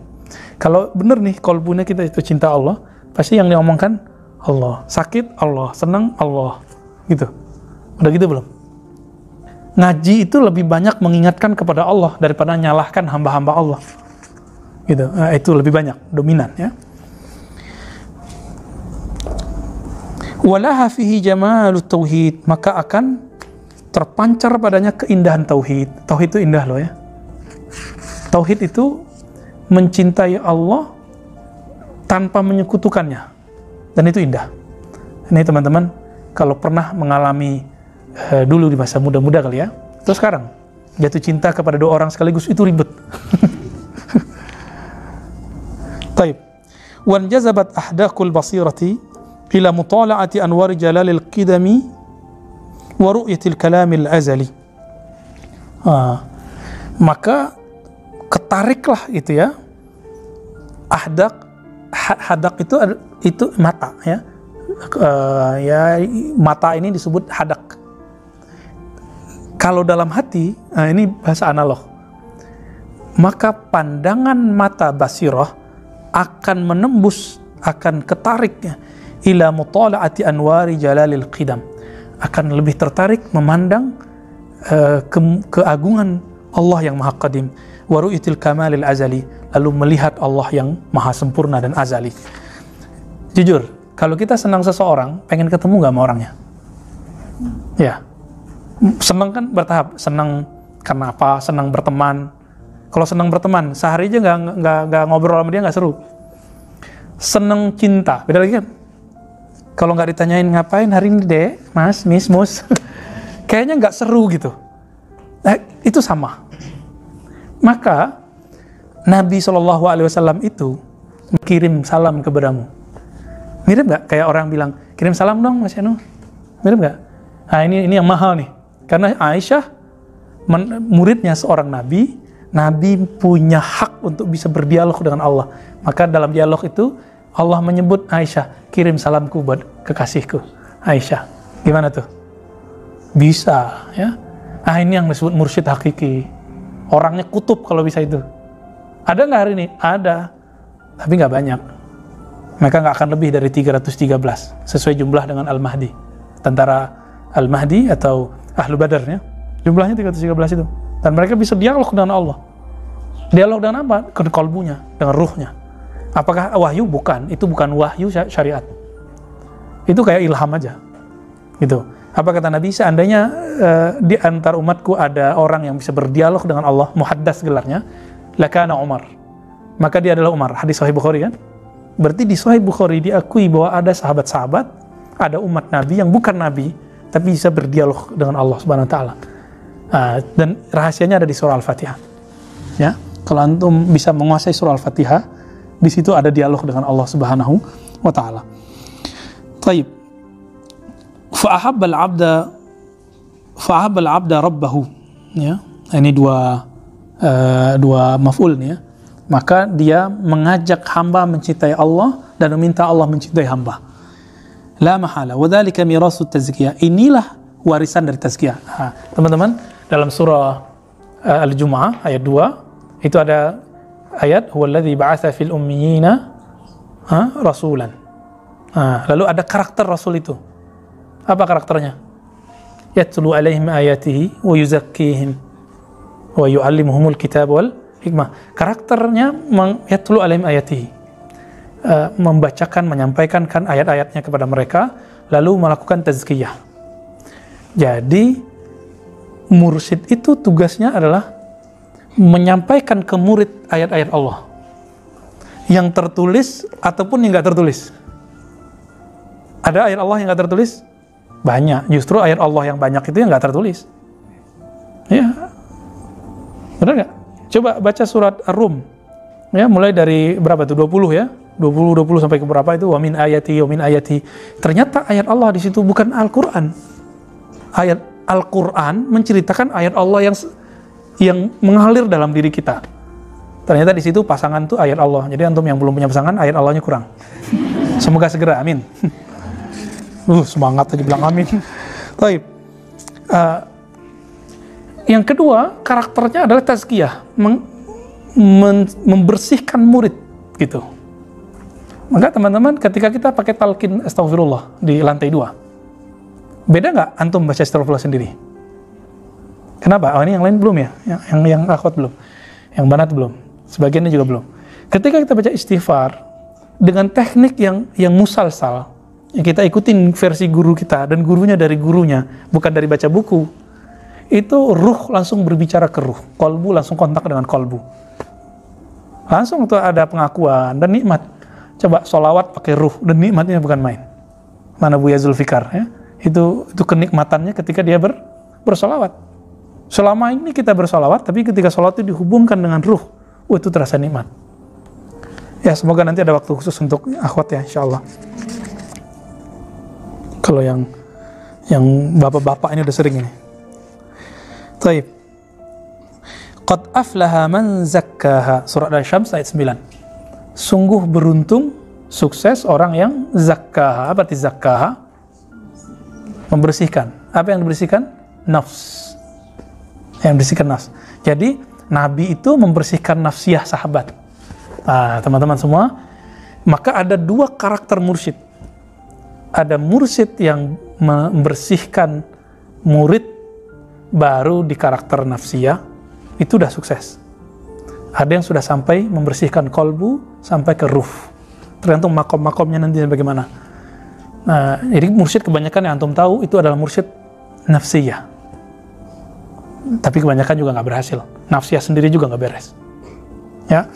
Kalau benar nih kolbunya kita itu cinta Allah, pasti yang diomongkan Allah. Sakit Allah, senang Allah. Gitu. Udah gitu belum? Ngaji itu lebih banyak mengingatkan kepada Allah daripada nyalahkan hamba-hamba Allah. Gitu. Itu lebih banyak, dominan ya. Walaha fihi jamalut tauhid, maka akan terpancar padanya keindahan tauhid. Tauhid itu indah loh ya. Tauhid itu mencintai Allah tanpa menyekutukannya, dan itu indah. Ini teman-teman, kalau pernah mengalami dulu di masa muda-muda kali ya, terus sekarang jatuh cinta kepada dua orang sekaligus, itu ribet. Taib. Wan jazabat ahdaqul basirati ila mutala'ati anwar jalalil qidami wa ru'yatil kalamil azali. Maka ketariklah itu ya, hadak itu mata ya. Mata ini disebut hadak. Kalau dalam hati, ini bahasa analog, maka pandangan mata basirah akan menembus, akan ketariknya ila mutala'ati anwari jalalil qidam, akan lebih tertarik memandang keagungan Allah yang maha qadim, wa ru'yatil kamalil azali, lalu melihat Allah yang maha sempurna dan azali. Jujur, kalau kita senang seseorang, pengen ketemu nggak sama orangnya? Ya, senang kan bertahap. Senang karena apa? Senang berteman. Kalau senang berteman, sehari aja nggak ngobrol sama dia nggak seru. Senang cinta, beda lagi kan? Kalau nggak ditanyain ngapain hari ini deh, mas, miss, mus, kayaknya nggak seru gitu. Itu sama. Maka Nabi SAW itu kirim salam kepadamu. Mirip nggak kayak orang bilang, kirim salam dong Mas Yanu? Mirip nggak? Nah ini yang mahal nih. Karena Aisyah, muridnya seorang Nabi punya hak untuk bisa berdialog dengan Allah. Maka dalam dialog itu, Allah menyebut Aisyah, kirim salamku buat kekasihku, Aisyah. Gimana tuh? Bisa, ya. Nah ini yang disebut mursyid hakiki. Orangnya kutub kalau bisa itu. Ada nggak hari ini? Ada. Tapi nggak banyak. Maka nggak akan lebih dari 313 sesuai jumlah dengan Al-Mahdi, tentara Al-Mahdi atau Ahlu Badar ya. Jumlahnya 313 itu. Dan mereka bisa dialog dengan Allah. Dialog dengan apa? Dengan kolbunya, dengan ruhnya. Apakah wahyu? Bukan. Itu bukan wahyu syariat. Itu kayak ilham aja. Gitu. Apa kata Nabi? Seandainya di antar umatku ada orang yang bisa berdialog dengan Allah, muhaddas gelarnya, lakana Umar. Maka dia adalah Umar. Hadis Sahih Bukhari kan? Berarti di Sahih Bukhari diakui bahwa ada sahabat-sahabat, ada umat Nabi yang bukan Nabi, tapi bisa berdialog dengan Allah Subhanahu Wa Taala. Dan rahasianya ada di surah Al-Fatihah. Ya, kalau antum bisa menguasai surah Al-Fatihah, di situ ada dialog dengan Allah Subhanahu Wa Taala. Taib. Fa'ahabbal abda rabbahu. Ya, ini dua maf'ul nih ya. Maka dia mengajak hamba mencintai Allah dan meminta Allah mencintai hamba. La mahala, wa dzalika mirasut tazkiyah. Inilah warisan dari tazkiyah. Teman-teman, dalam surah Al-Jumu'ah ayat 2 itu ada ayat huwallazi ba'atsa fil ummiyina rasulan. Lalu ada karakter rasul itu. Apa karakternya? Yatlu alaihim ayatihi wa yuzakkihim wa yu'allimuhumul kitab wal hikmah. Karakternya yatlu alaihim ayatihi, membacakan, menyampaikan kan ayat-ayatnya kepada mereka, lalu melakukan tazkiyah. Jadi mursyid itu tugasnya adalah menyampaikan ke murid ayat-ayat Allah yang tertulis ataupun yang nggak tertulis. Ada ayat Allah yang nggak tertulis? Banyak. Justru ayat Allah yang banyak itu yang nggak tertulis. Ya, benar nggak? Coba baca surat Ar-Rum, ya, mulai dari berapa tuh? 20 ya, 20 sampai ke berapa itu? Wa min ayati. Ternyata ayat Allah di situ bukan Al-Quran. Ayat Al-Quran menceritakan ayat Allah yang mengalir dalam diri kita. Ternyata di situ pasangan tuh ayat Allah. Jadi antum yang belum punya pasangan, ayat Allahnya kurang. Semoga segera, amin. Semangat aja bilang amin. Taib. Yang kedua, karakternya adalah tazkiyah, membersihkan murid gitu. Maka teman-teman, ketika kita pakai talqin astagfirullah di lantai 2, beda nggak antum baca astagfirullah sendiri? Kenapa? Oh, ini yang lain belum ya? Yang akhwat belum? Yang banat belum? Sebagiannya juga belum. Ketika kita baca istighfar dengan teknik yang musalsal, yang kita ikutin versi guru kita dan gurunya dari gurunya, bukan dari baca buku, itu ruh langsung berbicara ke ruh, kolbu langsung kontak dengan kolbu. Langsung tuh ada pengakuan dan nikmat. Coba sholawat pakai ruh, dan nikmatnya bukan main. Mana Buya Zulfikar ya? Itu kenikmatannya ketika dia bersolawat. Selama ini kita bersolawat, tapi ketika sholat itu dihubungkan dengan ruh, itu terasa nikmat. Ya, semoga nanti ada waktu khusus untuk akhwat ya, insyaallah. Kalau yang bapak-bapak ini udah sering ini. Taib. Qad aflaha man zakkaha. Surat Asy-Syams ayat 9. Sungguh beruntung, sukses orang yang zakkaha. Apa arti zakkaha? Membersihkan. Apa yang dibersihkan? Nafs. Yang dibersihkan nafs. Jadi, Nabi itu membersihkan nafsiyah sahabat. Nah, teman-teman semua, maka ada dua karakter mursyid. Ada mursyid yang membersihkan murid baru di karakter nafsiyah, itu udah sukses. Ada yang sudah sampai membersihkan kolbu sampai ke ruh. Tergantung makom-makomnya nanti bagaimana. Nah, jadi mursyid kebanyakan yang antum tahu itu adalah mursyid nafsiyah. Tapi kebanyakan juga nggak berhasil. Nafsiyah sendiri juga nggak beres. Ya.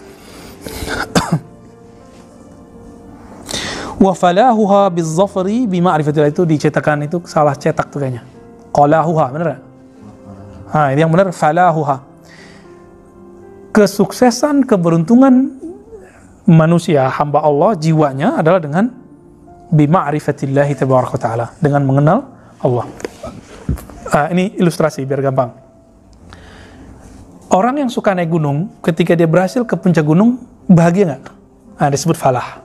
Wa falahuha bizzafari bima'rifatillah, itu dicetakan, itu salah cetak tuh kayaknya. Qalahuha, benar enggak? Ini yang benar falahuha. Kesuksesan, keberuntungan manusia, hamba Allah, jiwanya adalah dengan bima'rifatillahi tabaraka wa ta'ala, dengan mengenal Allah. Ini ilustrasi biar gampang. Orang yang suka naik gunung, ketika dia berhasil ke puncak gunung, bahagia nggak? Disebut falah.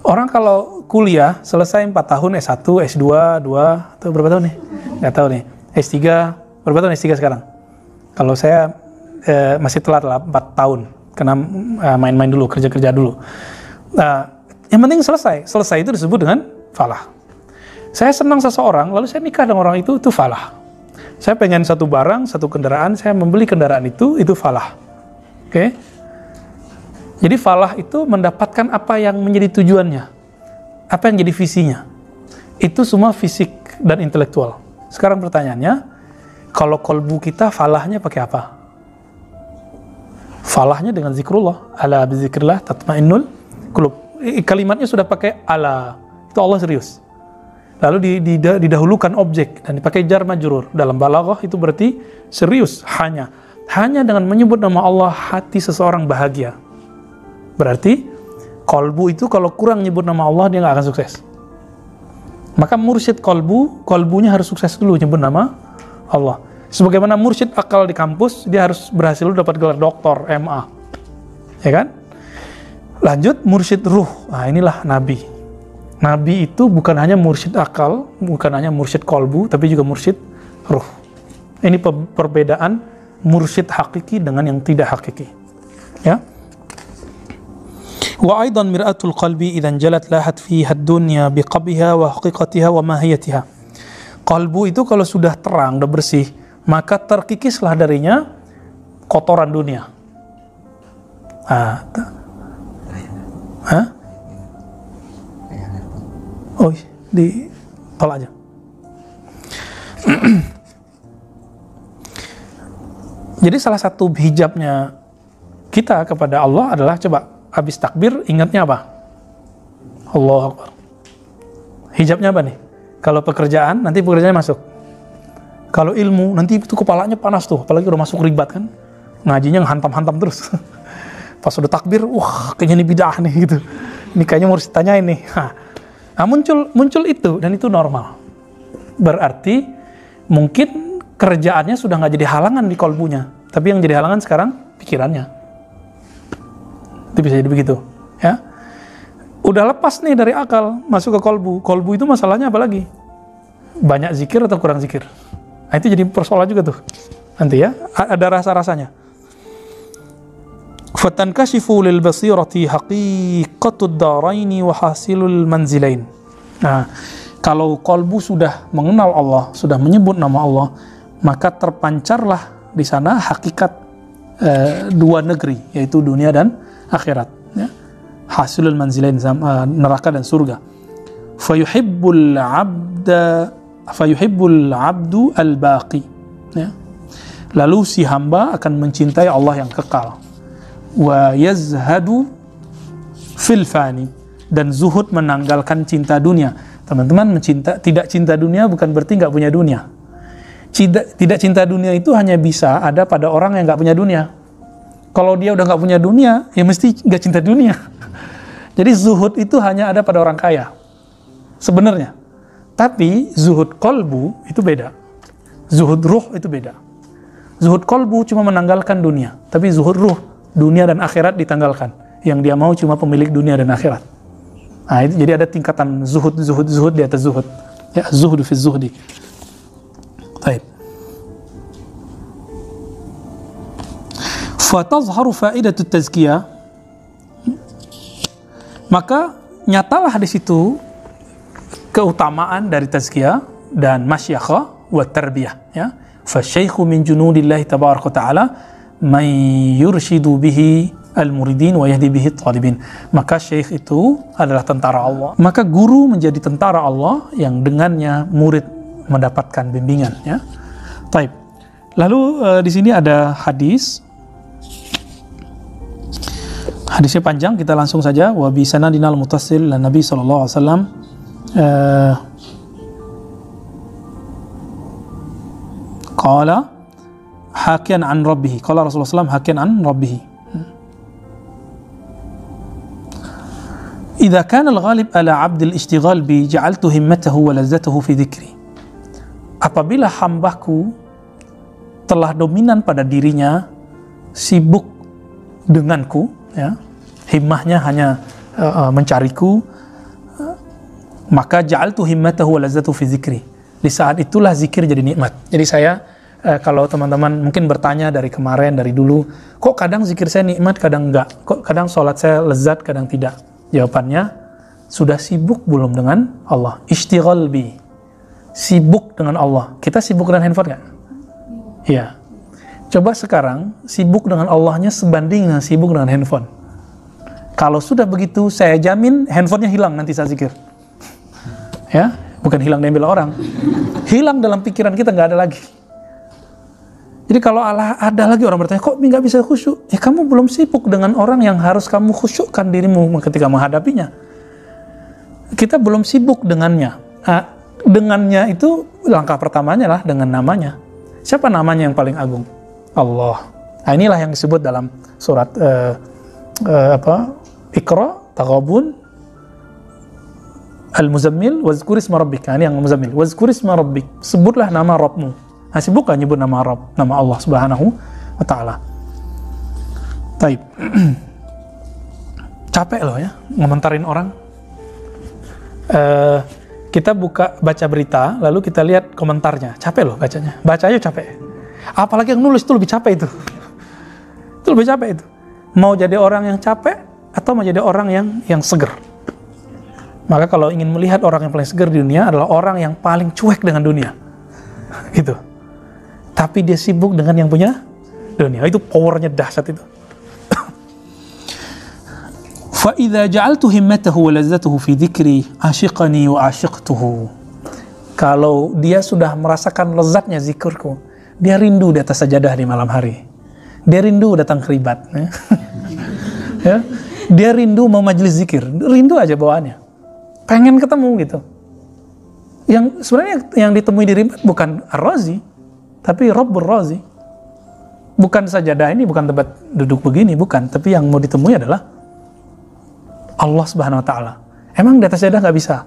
Orang kalau kuliah, selesai 4 tahun, S1, S2, 2, atau berapa tahun nih? Nggak tahu nih. S3, berapa tahun S3 sekarang? Kalau saya masih telat lah, 4 tahun. Karena main-main dulu, kerja-kerja dulu. Yang penting selesai. Selesai itu disebut dengan falah. Saya senang seseorang, lalu saya nikah dengan orang itu falah. Saya pengen satu barang, satu kendaraan, saya membeli kendaraan itu falah. Oke? Jadi falah itu mendapatkan apa yang menjadi tujuannya, apa yang jadi visinya. Itu semua fisik dan intelektual. Sekarang pertanyaannya, kalau kolbu kita falahnya pakai apa? Falahnya dengan zikrullah. Ala bizikrillah tatmainnul qulub. Kalimatnya sudah pakai ala. Itu Allah serius. Lalu didahulukan objek dan dipakai jar majrur. Dalam balaghah itu berarti serius. Hanya dengan menyebut nama Allah hati seseorang bahagia. Berarti kolbu itu kalau kurang nyebut nama Allah dia nggak akan sukses. Maka mursyid kolbunya harus sukses dulu nyebut nama Allah. Sebagaimana mursyid akal di kampus, dia harus berhasil dapat gelar doktor, MA. Ya kan? Lanjut, mursyid ruh. Inilah Nabi. Nabi itu bukan hanya mursyid akal, bukan hanya mursyid kolbu, tapi juga mursyid ruh. Ini perbedaan mursyid hakiki dengan yang tidak hakiki. Ya. Wa aidan mir'atul qalbi idzan jalat lahat fiha ad-dunya biqabiha wa haqiqatiha wa mahiyatiha. Qalbu itu kalau sudah terang, sudah bersih, maka terkikislah darinya kotoran dunia. Di tol aja. Jadi salah satu hijabnya kita kepada Allah adalah, coba habis takbir ingatnya apa? Allahu Akbar. Hijabnya apa nih? Kalau pekerjaan, nanti pekerjaannya masuk. Kalau ilmu, nanti itu kepalanya panas tuh, apalagi udah masuk ribat kan, ngajinya ngehantam-hantam terus. Pas udah takbir, wah kayaknya ini bidah nih gitu. Ini kayaknya harus ditanyain nih. Nah, muncul itu, dan itu normal. Berarti mungkin kerjaannya sudah nggak jadi halangan di kolbunya, tapi yang jadi halangan sekarang pikirannya. Itu bisa jadi begitu, ya. Udah lepas nih dari akal, masuk ke kolbu. Kolbu itu masalahnya apa lagi? Banyak zikir atau kurang zikir? Nah, itu jadi persoalan juga tuh. Nanti ya, ada rasa-rasanya. Fatankashifu lil basirati haqiqatud daraini wa hasilul manzilain. Nah, kalau kolbu sudah mengenal Allah, sudah menyebut nama Allah, maka terpancarlah di sana hakikat dua negeri, yaitu dunia dan akhirat, ya. Hasilul manzilain, neraka dan surga. Fayuhibbul abdu al-baqi, ya. Lalu si hamba akan mencintai Allah yang kekal. wa yazhadu fil fani, dan zuhud menanggalkan cinta dunia. Teman-teman, tidak cinta dunia bukan berarti nggak punya dunia. Tidak cinta dunia itu hanya bisa ada pada orang yang nggak punya dunia. Kalau dia udah nggak punya dunia, ya mesti nggak cinta dunia. Jadi zuhud itu hanya ada pada orang kaya sebenarnya. Tapi zuhud kolbu itu beda. Zuhud ruh itu beda. Zuhud kolbu cuma menanggalkan dunia, tapi zuhud ruh, dunia dan akhirat ditanggalkan. Yang dia mau cuma pemilik dunia dan akhirat. Nah, itu jadi ada tingkatan zuhud di atas zuhud. Ya, zuhud fi zuhdi. Baik. Fatazharu faidatu tazkiyah, maka nyatalah di situ keutamaan dari tazkiyah dan masyakhah wa tarbiyah, ya. Fa syaikhu min junudillahi tabaraka taala man yurshidu bihi al-muridin wa yahdi bihi talibin. Maka syekh itu adalah tentara Allah. Maka guru menjadi tentara Allah yang dengannya murid mendapatkan bimbingan, ya. Taib. Lalu di sini ada hadis. Hadisnya panjang, kita langsung saja. Wa bi sanadinal muttasil lan Nabi sallallahu alaihi wasallam qala hakian an rabbih. Qala Rasulullah sallallahu alaihi wasallam hakian an rabbih. Idza kana al-ghalib ala 'abd al-ishtighal bi ja'altu himmatahu wa lazzatahu fi dhikri. Apabila hambaku telah dominan pada dirinya, sibuk denganku, ya, himmahnya hanya mencariku, maka ja'altu himmatahu wa lazzatahu fi dzikri. Di saat itulah zikir jadi nikmat. Jadi saya kalau teman-teman mungkin bertanya dari kemarin, dari dulu, kok kadang zikir saya nikmat, kadang enggak, kok kadang sholat saya lezat, kadang tidak. Jawabannya, sudah sibuk belum dengan Allah? Ishtighal bi, sibuk dengan Allah. Kita sibuk dengan handphone nggak? Iya. Coba sekarang sibuk dengan Allahnya sebanding dengan sibuk dengan handphone. Kalau sudah begitu, saya jamin handphonenya hilang nanti saat zikir. Ya, bukan hilang diambil orang, hilang dalam pikiran kita, nggak ada lagi. Jadi kalau ada lagi orang bertanya, kok nggak bisa khusyuk? Ya kamu belum sibuk dengan orang yang harus kamu khusyukkan dirimu ketika menghadapinya. Kita belum sibuk dengannya. Dengannya itu langkah pertamanya lah dengan namanya. Siapa namanya yang paling agung? Allah. Nah, inilah yang disebut dalam surat Iqra, Taghabun, Al-Muzammil, wazkur isma rabbik. Ini yang Muzammil. Wazkur isma rabbik. Sebutlah nama Rabbmu. Nah, sibuk kan nyebut nama Rabb, nama Allah Subhanahu wa taala. Taib. Capek loh ya ngomentarin orang. Kita baca berita, lalu kita lihat komentarnya. Capek loh bacanya. Baca aja capek. Apalagi yang nulis itu lebih capek itu. Itu lebih capek itu. Mau jadi orang yang capek atau mau jadi orang yang seger. Maka kalau ingin melihat orang yang paling seger di dunia adalah orang yang paling cuek dengan dunia. Gitu. Tapi dia sibuk dengan yang punya dunia. Itu powernya dahsyat itu. Fa idza ja'altu himmatahu wa lazzatahu fi dzikri ashiqani wa ashiqtuhu. Kalau dia sudah merasakan lezatnya zikirku, dia rindu di atas sajadah di malam hari. Dia rindu datang ke ribat. Ya. Dia rindu mau majelis zikir. Rindu aja bawaannya. Pengen ketemu gitu. Yang sebenarnya yang ditemui di ribat bukan Ar-Razi, tapi Rabbur Razi. Bukan sajadah ini, bukan tempat duduk begini, bukan. Tapi yang mau ditemui adalah Allah Subhanahu wa taala. Emang di atas sajadah nggak bisa?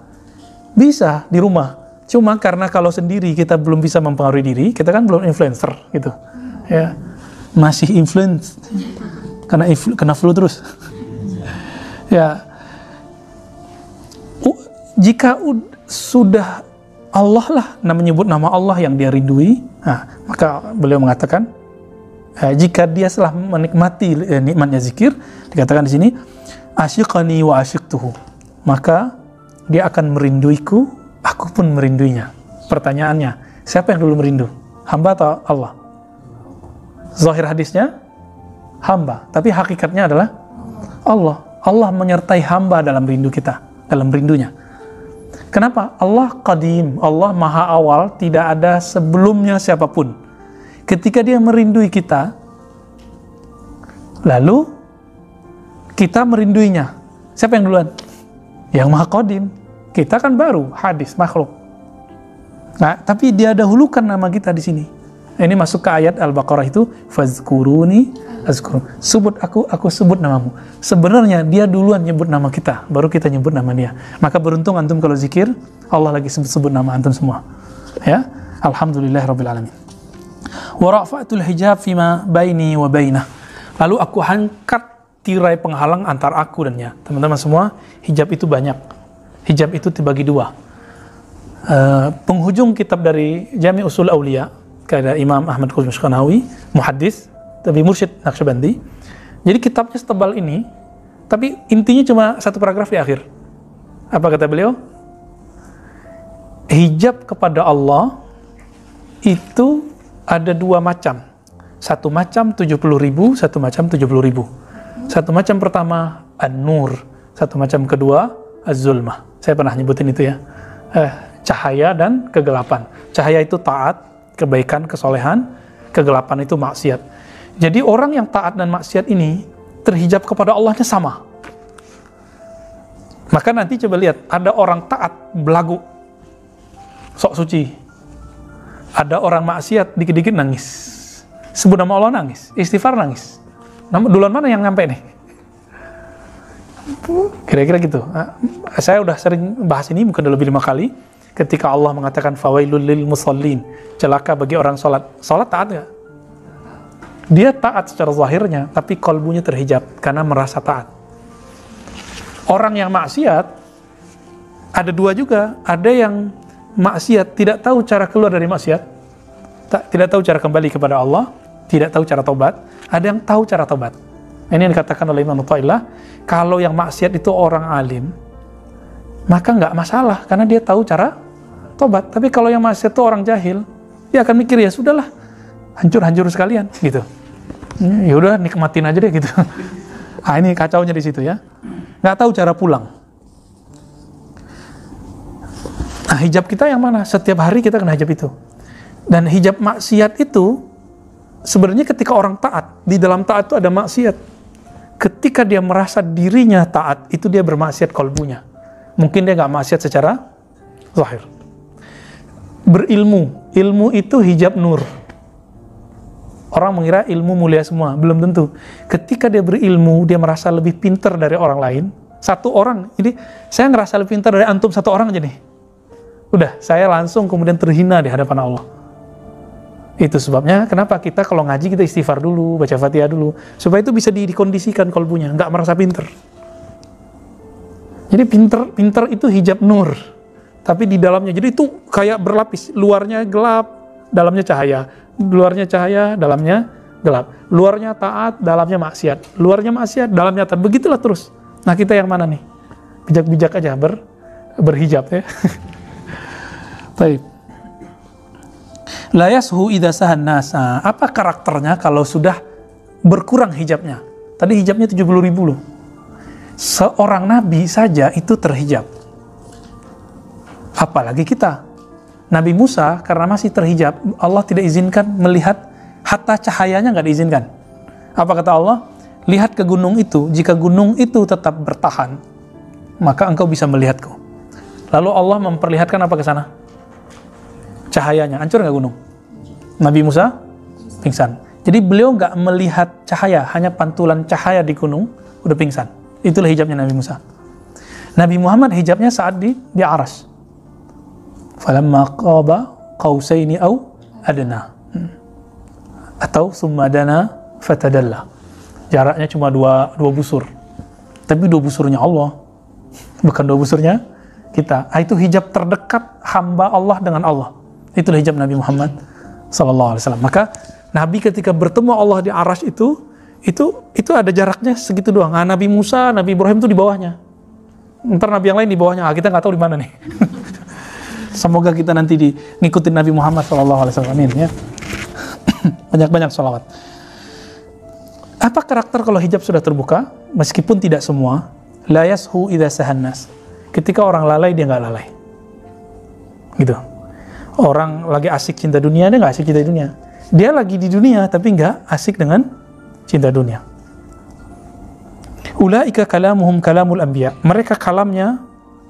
Bisa di rumah. Cuma karena kalau sendiri kita belum bisa mempengaruhi diri, kita kan belum influencer gitu. Ya. Masih influence. Kena flu terus. Ya. Jika sudah Allah lah menyebut nama Allah yang dia rindui, maka beliau mengatakan, jika dia setelah menikmati nikmatnya zikir, dikatakan di sini, asyiqani wa asyiqtuhu, maka dia akan merinduiku, aku pun merinduinya. Pertanyaannya, siapa yang dulu merindu? Hamba atau Allah? Zahir hadisnya, hamba, tapi hakikatnya adalah Allah. Allah menyertai hamba dalam rindu kita, dalam rindunya. Kenapa? Allah qadim, Allah maha awal, tidak ada sebelumnya siapapun. Ketika dia merindui kita, lalu kita merinduinya. Siapa yang duluan? Yang Maha Qadim. Kita kan baru, hadis, makhluk. Nah, tapi dia dahulukan nama kita di sini. Ini masuk ke ayat Al-Baqarah itu, fazkuruni azkur. Sebut aku sebut namamu. Sebenarnya dia duluan nyebut nama kita, baru kita nyebut nama dia. Maka beruntung antum kalau zikir, Allah lagi sebut nama antum semua. Ya, alhamdulillahirabbil alamin. Wa rafa'tul hijab fima baini wa bainah. Lalu aku angkat tirai penghalang antar aku dan dia. Teman-teman semua, hijab itu banyak. Hijab itu dibagi dua. Penghujung kitab dari Jami' Usul Aulia, kata Imam Ahmad Khuzmushkanawi, muhaddis, tapi mursyid Naqsyabandi. Jadi kitabnya setebal ini, tapi intinya cuma satu paragraf di akhir. Apa kata beliau? Hijab kepada Allah itu ada dua macam. Satu macam 70.000, satu macam 70.000. Satu macam pertama an-nur, satu macam kedua az-zulmah. Saya pernah nyebutin itu ya. Cahaya dan kegelapan. Cahaya itu taat, kebaikan, kesolehan. Kegelapan itu maksiat. Jadi orang yang taat dan maksiat ini terhijab kepada Allahnya sama. Maka nanti coba lihat, ada orang taat belagu, sok suci. Ada orang maksiat dikit-dikit nangis. Sebut nama Allah nangis, istighfar nangis. Duluan mana yang nyampe nih? Kira-kira gitu. Saya udah sering bahas ini, mungkin udah lebih 5 kali. Ketika Allah mengatakan fawailul lil musallin, celaka bagi orang salat. Salat taat nggak? Dia taat secara zahirnya, tapi kalbunya terhijab karena merasa taat. Orang yang maksiat ada dua juga. Ada yang maksiat tidak tahu cara keluar dari maksiat, tidak tahu cara kembali kepada Allah, tidak tahu cara tobat. Ada yang tahu cara tobat. Ini yang dikatakan oleh Imam Athaillah, kalau yang maksiat itu orang alim, maka nggak masalah karena dia tahu cara tobat. Tapi kalau yang maksiat itu orang jahil, dia akan mikir ya sudahlah, hancur-hancur sekalian gitu. Ya udah nikmatin aja deh gitu. Ah, ini kacaunya di situ ya. Nggak tahu cara pulang. Nah, hijab kita yang mana? Setiap hari kita kena hijab itu. Dan hijab maksiat itu sebenarnya ketika orang taat, di dalam taat itu ada maksiat. Ketika dia merasa dirinya taat, itu dia bermaksiat kalbunya. Mungkin dia nggak maksiat secara zahir. Berilmu, ilmu itu hijab nur. Orang mengira ilmu mulia semua, belum tentu. Ketika dia berilmu, dia merasa lebih pintar dari orang lain. Satu orang, jadi saya ngerasa lebih pintar dari antum satu orang aja nih. Udah, saya langsung kemudian terhina di hadapan Allah. Itu sebabnya kenapa kita kalau ngaji kita istighfar dulu, baca Fatihah dulu, supaya itu bisa dikondisikan kalbunya, nggak merasa pintar. Jadi pintar itu hijab nur, tapi di dalamnya, jadi itu kayak berlapis, luarnya gelap, dalamnya cahaya, luarnya cahaya, dalamnya gelap, luarnya taat, dalamnya maksiat, luarnya maksiat, dalamnya taat, begitulah terus. Nah kita yang mana nih? Bijak-bijak aja berhijab ya. Baik. La yashu idza sahan nasa. Apa karakternya kalau sudah berkurang hijabnya? Tadi hijabnya 70.000 loh. Seorang nabi saja itu terhijab. Apalagi kita. Nabi Musa karena masih terhijab, Allah tidak izinkan melihat, hatta cahayanya nggak diizinkan. Apa kata Allah? Lihat ke gunung itu, jika gunung itu tetap bertahan, maka engkau bisa melihatku. Lalu Allah memperlihatkan apa ke sana? Cahayanya, hancur nggak gunung? Nabi Musa pingsan. Jadi beliau nggak melihat cahaya, hanya pantulan cahaya di gunung, udah pingsan. Itulah hijabnya Nabi Musa. Nabi Muhammad hijabnya saat di Aras. Falamma qaba qausaini aw adna. Atau summa dana fatadalla. Jaraknya cuma dua busur. Tapi 2 busurnya Allah, bukan 2 busurnya kita. Itu hijab terdekat hamba Allah dengan Allah. Itulah hijab Nabi Muhammad sallallahu alaihi wasallam. Maka Nabi ketika bertemu Allah di Arsy itu ada jaraknya segitu doang. Nah, Nabi Musa, Nabi Ibrahim itu di bawahnya. Ntar Nabi yang lain di bawahnya. Kita nggak tahu di mana nih. Semoga kita nanti ngikutin Nabi Muhammad sallallahu alaihi wasallam. Amin ya. Banyak-banyak sholawat. Apa karakter kalau hijab sudah terbuka? Meskipun tidak semua. La yashu idza sahannas. Ketika orang lalai, dia nggak lalai. Gitu. Orang lagi asik cinta dunia, dia nggak asik cinta dunia. Dia lagi di dunia, tapi nggak asik dengan cinta dunia. Ulaika kalamuhum kalamul anbiya. Mereka kalamnya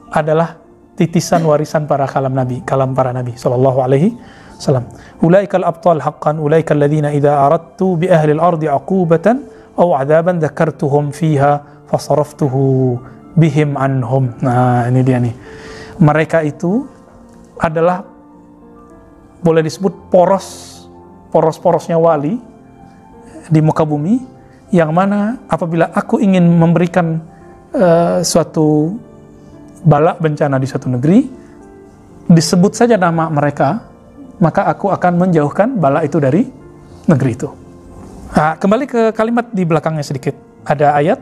adalah titisan warisan para kalam para nabi sallallahu alaihi wasallam. Ulaika al-abtal haqqan, ulaika alladhina idza aradtu bi ahli al-ardi aqubatan aw 'adaban dzakartuhum fiha fasaraftuhu bihim anhum. Nah, ini dia nih. Mereka itu adalah boleh disebut poros-porosnya wali di muka bumi, yang mana apabila aku ingin memberikan suatu bala bencana di suatu negeri, disebut saja nama mereka, maka aku akan menjauhkan bala itu dari negeri itu. Nah, kembali ke kalimat di belakangnya sedikit. Ada ayat,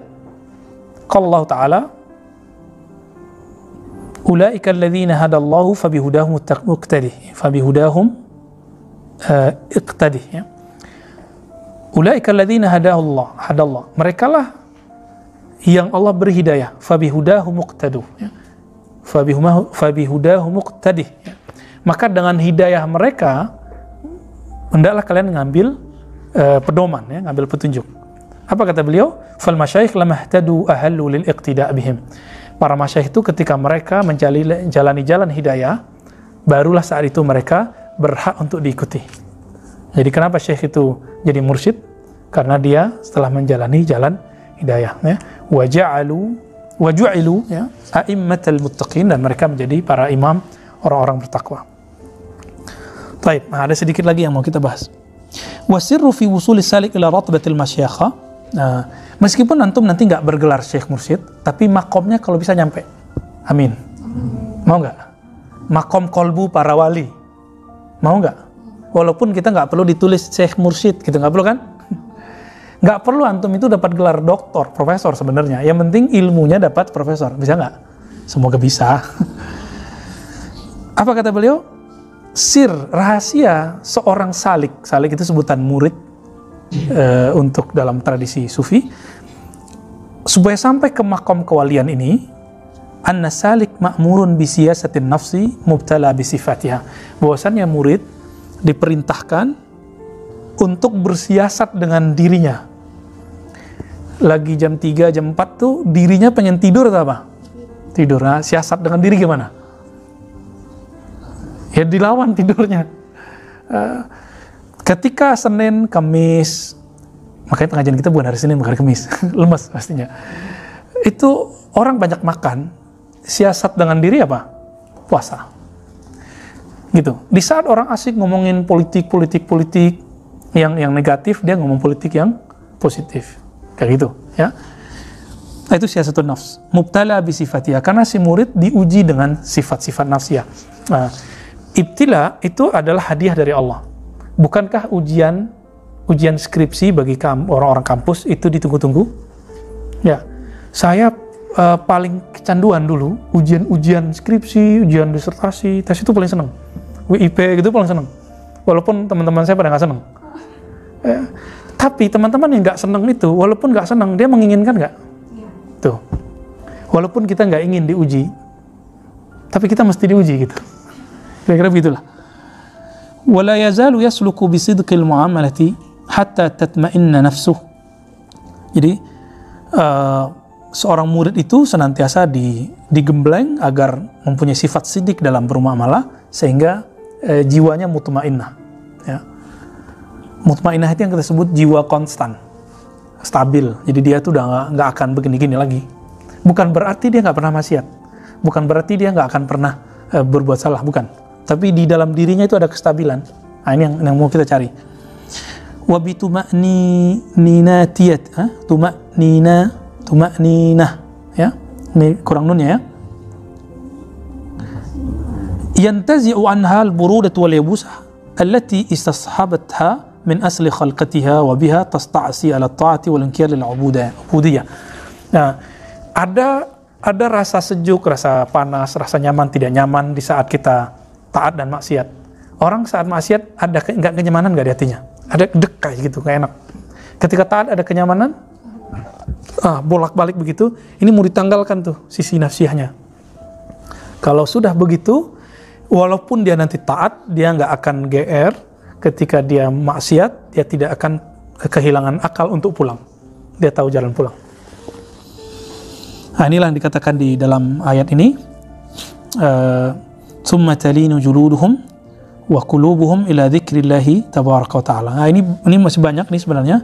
qala Allah Ta'ala, ulaika alladhina hadallahu fabihudahum iqtadih. Fabihudahum iqtadih, ya. Ulaika alladhina hadallah. Mereka lah yang Allah beri hidayah. Fabihudahum iqtaduh, ya. Fabihudahu muqtadih, ya. Maka dengan hidayah mereka hendaklah kalian ngambil pedoman, ya, ngambil petunjuk. Apa kata beliau? Fal masyayikh lamahtadu ahallu lil iqtida' bihim. Para masyayikh itu ketika mereka menjalani jalan hidayah, barulah saat itu mereka berhak untuk diikuti. Jadi kenapa syekh itu jadi mursyid? Karena dia setelah menjalani jalan hidayah, ya. Waju'ilu, ya, a'immatal muttaqin, dan mereka menjadi para imam orang-orang bertakwa. Baik, nah, ada sedikit lagi yang mau kita bahas. Wasirru fi wusulis salik ila ratbatil masyayikha. Nah, meskipun antum nanti nggak bergelar syekh mursyid, tapi makomnya kalau bisa nyampe. Amin. Mau nggak? Makom kolbu para wali. Mau nggak? Walaupun kita nggak perlu ditulis syekh mursyid, gitu, nggak perlu kan? Nggak perlu antum itu dapat gelar doktor, profesor sebenarnya. Yang penting ilmunya dapat profesor. Bisa nggak? Semoga bisa. Apa kata beliau? Sir, rahasia seorang salik. Salik itu sebutan murid untuk dalam tradisi sufi. Supaya sampai ke makom kewalian ini, anna salik ma'murun bisiyasatin nafsi mubtala bisifatiha. Bahwasannya murid diperintahkan untuk bersiasat dengan dirinya. Lagi jam 3, jam 4 tuh dirinya pengen tidur atau apa? Tidur. Nah, siasat dengan diri gimana? Ya dilawan tidurnya. Ketika Senin, Kamis, makanya pengajian kita bukan hari Senin, bukan hari Kamis. Lemes pastinya. Itu orang banyak makan, siasat dengan diri apa? Puasa. Gitu. Di saat orang asik ngomongin politik yang negatif, dia ngomong politik yang positif. Kayak gitu, ya. Nah, itu siasatun nafs. Mubtala bisifatiha, karena si murid diuji dengan sifat-sifat nafsiyah. Nah, ibtila itu adalah hadiah dari Allah. Bukankah ujian skripsi bagi orang-orang kampus itu ditunggu-tunggu? Ya. Saya paling kecanduan dulu ujian skripsi, ujian disertasi, tes itu paling seneng. WIP gitu paling seneng. Walaupun teman-teman saya pada nggak seneng. Tapi teman-teman yang nggak seneng itu, walaupun nggak seneng, dia menginginkan nggak? Tuh. Walaupun kita nggak ingin diuji, tapi kita mesti diuji gitu. Kira-kira begitulah. Wala yazalu yasluku bisidqil muamalati hatta tatma'inna nafsuh. Jadi seorang murid itu senantiasa digembleng agar mempunyai sifat sidik dalam bermuamalah sehingga jiwanya mutmainnah, ya. Mutmainnah itu yang kita sebut jiwa konstan, stabil. Jadi dia tuh udah nggak akan begini-gini lagi. Bukan berarti dia nggak pernah maksiat, bukan berarti dia nggak akan pernah berbuat salah, bukan. Tapi di dalam dirinya itu ada kestabilan. Nah, ini yang mau kita cari. Wabi tuma'ninatiyat, tuma'ninah, ya. Ini kurang nunnya, ya. Yantazi'u anha al-burudatu wal yabusah allati istashabatha min asli khalqatiha wa biha tasta'si ala ta'ati wal inkar lil ubudiyah. Nah, ada rasa sejuk, rasa panas, rasa nyaman, tidak nyaman di saat kita taat dan maksiat. Orang saat maksiat ada enggak kenyamanan enggak di hatinya? Ada dekai gitu, kayak enak. Ketika taat ada kenyamanan, bolak-balik begitu. Ini mau ditanggalkan tuh sisi nafsiyahnya. Kalau sudah begitu, walaupun dia nanti taat, dia nggak akan GR. Ketika dia maksiat, dia tidak akan kehilangan akal untuk pulang. Dia tahu jalan pulang. Nah, inilah yang dikatakan di dalam ayat ini, summa talinu juluduhum wa qulubuhum ila dzikrillahi tabaraka wa ta'ala. Nah, ini masih banyak nih sebenarnya.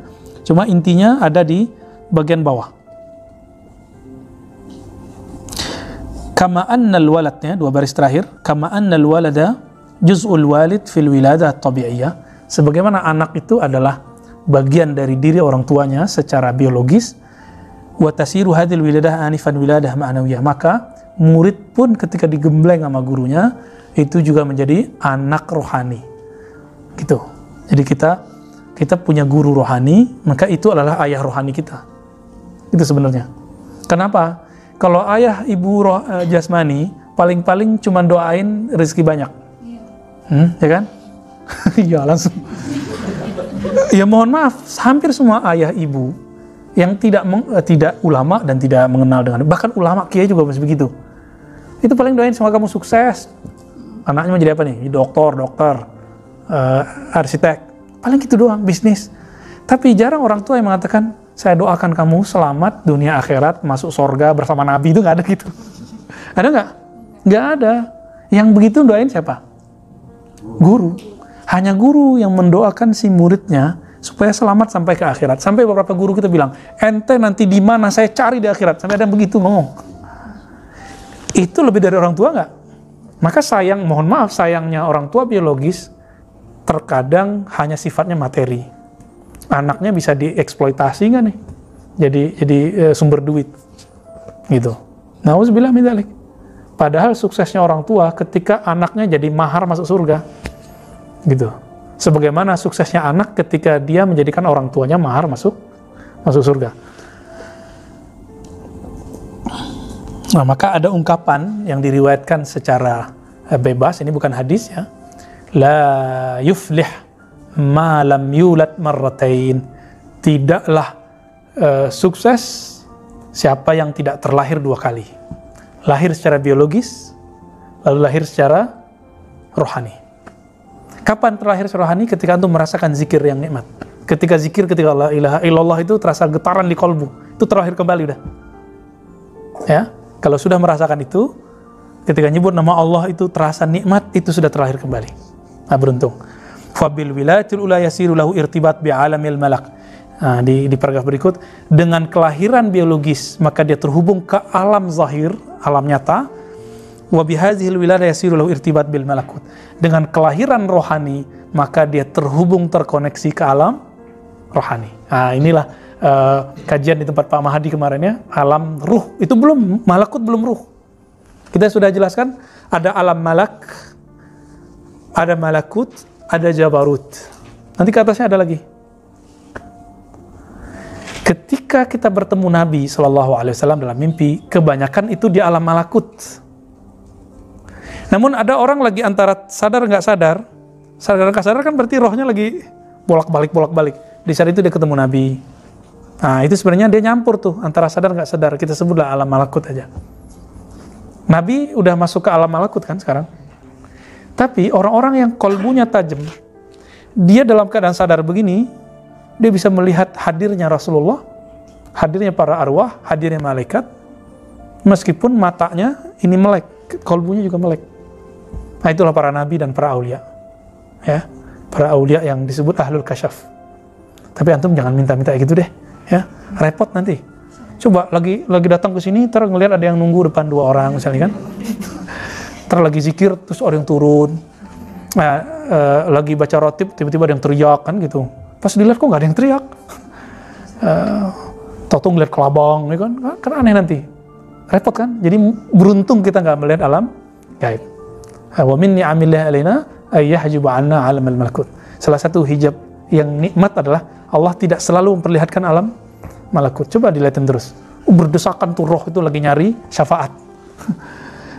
Cuma intinya ada di bagian bawah. Kama annal waladnya, dua baris terakhir, kama annal walada juz'ul walid fil wiladah tabi'iyah. Sebagaimana anak itu adalah bagian dari diri orang tuanya secara biologis, wa tasiru hadhil wiladah anifan wiladah ma'nawiyah. Maka murid pun ketika digembleng sama gurunya itu juga menjadi anak rohani. Gitu. Jadi kita punya guru rohani, maka itu adalah ayah rohani kita. Itu sebenarnya. Kenapa? Kalau ayah ibu jasmani paling-paling cuma doain rezeki banyak. Ya kan? Ya langsung. Ya mohon maaf, hampir semua ayah ibu yang tidak ulama dan tidak mengenal dengan, bahkan ulama kiai juga masih begitu. Itu paling doain semoga kamu sukses. Anaknya mau jadi apa nih? Dokter, arsitek. Paling gitu doang, bisnis. Tapi jarang orang tua yang mengatakan, saya doakan kamu selamat dunia akhirat, masuk surga bersama Nabi. Itu nggak ada gitu. Ada nggak? Nggak ada. Yang begitu doain siapa? Guru. Hanya guru yang mendoakan si muridnya supaya selamat sampai ke akhirat. Sampai beberapa guru kita bilang, ente nanti di mana saya cari di akhirat. Sampai ada yang begitu ngomong. Itu lebih dari orang tua nggak? Maka mohon maaf, sayangnya orang tua biologis terkadang hanya sifatnya materi. Anaknya bisa dieksploitasi nggak nih? Jadi sumber duit, gitu. Nauzubillah min dzalik. Padahal suksesnya orang tua ketika anaknya jadi mahar masuk surga, gitu. Sebagaimana suksesnya anak ketika dia menjadikan orang tuanya mahar masuk surga. Nah, maka ada ungkapan yang diriwayatkan secara bebas, ini bukan hadis ya. La yuflih ma lam yulad marratain. Tidaklah sukses siapa yang tidak terlahir dua kali. Lahir secara biologis, lalu lahir secara rohani. Kapan terlahir secara rohani? Ketika antum merasakan zikir yang nikmat. Ketika la ilaha illallah itu terasa getaran di kolbu, itu terlahir kembali udah. Ya, kalau sudah merasakan itu, ketika nyebut nama Allah itu terasa nikmat, itu sudah terlahir kembali. Nah, beruntung. Fabil wilayatil ula yasiru lahu irtibat bi alamil malak. Nah, di paragraf berikut, dengan kelahiran biologis maka dia terhubung ke alam zahir, alam nyata. Wa bihadzihil wilayah yasiru lahu irtibat bil malakut. Dengan kelahiran rohani maka dia terkoneksi ke alam rohani. Nah, inilah kajian di tempat Pak Mahadi kemarin ya, alam ruh. Itu belum malakut, belum ruh. Kita sudah jelaskan ada alam malak, ada malakut, ada jabarut. Nanti ke atasnya ada lagi. Ketika kita bertemu Nabi SAW dalam mimpi, kebanyakan itu di alam malakut. Namun ada orang lagi antara sadar nggak sadar nggak sadar kan berarti rohnya lagi bolak-balik. Di saat itu dia ketemu Nabi. Nah, itu sebenarnya dia nyampur tuh antara sadar nggak sadar. Kita sebutlah alam malakut aja. Nabi udah masuk ke alam malakut kan sekarang. Tapi orang-orang yang kolbunya tajam, dia dalam keadaan sadar begini, dia bisa melihat hadirnya Rasulullah, hadirnya para arwah, hadirnya malaikat, meskipun matanya ini melek, kolbunya juga melek. Nah, itulah para nabi dan para aulia, ya, para aulia yang disebut ahlul kasyaf. Tapi antum jangan minta-minta gitu deh, ya, repot nanti. Coba lagi datang ke sini, ntar ngelihat ada yang nunggu depan 2 orang misalnya kan. Ntar lagi zikir, terus orang yang turun. Nah, lagi baca rotib, tiba-tiba ada yang teriak kan gitu. Pas dilihat kok nggak ada yang teriak. Tau-tau ngeliat kelabang, ya kan aneh nanti. Repot kan? Jadi beruntung kita nggak melihat alam gaib. Wa min ni'amillah alaina ay yahjubu 'anna 'alamal malakut. Salah satu hijab yang nikmat adalah Allah tidak selalu memperlihatkan alam malakut. Coba dilihatin terus. Berdesakan tuh roh itu lagi nyari syafaat.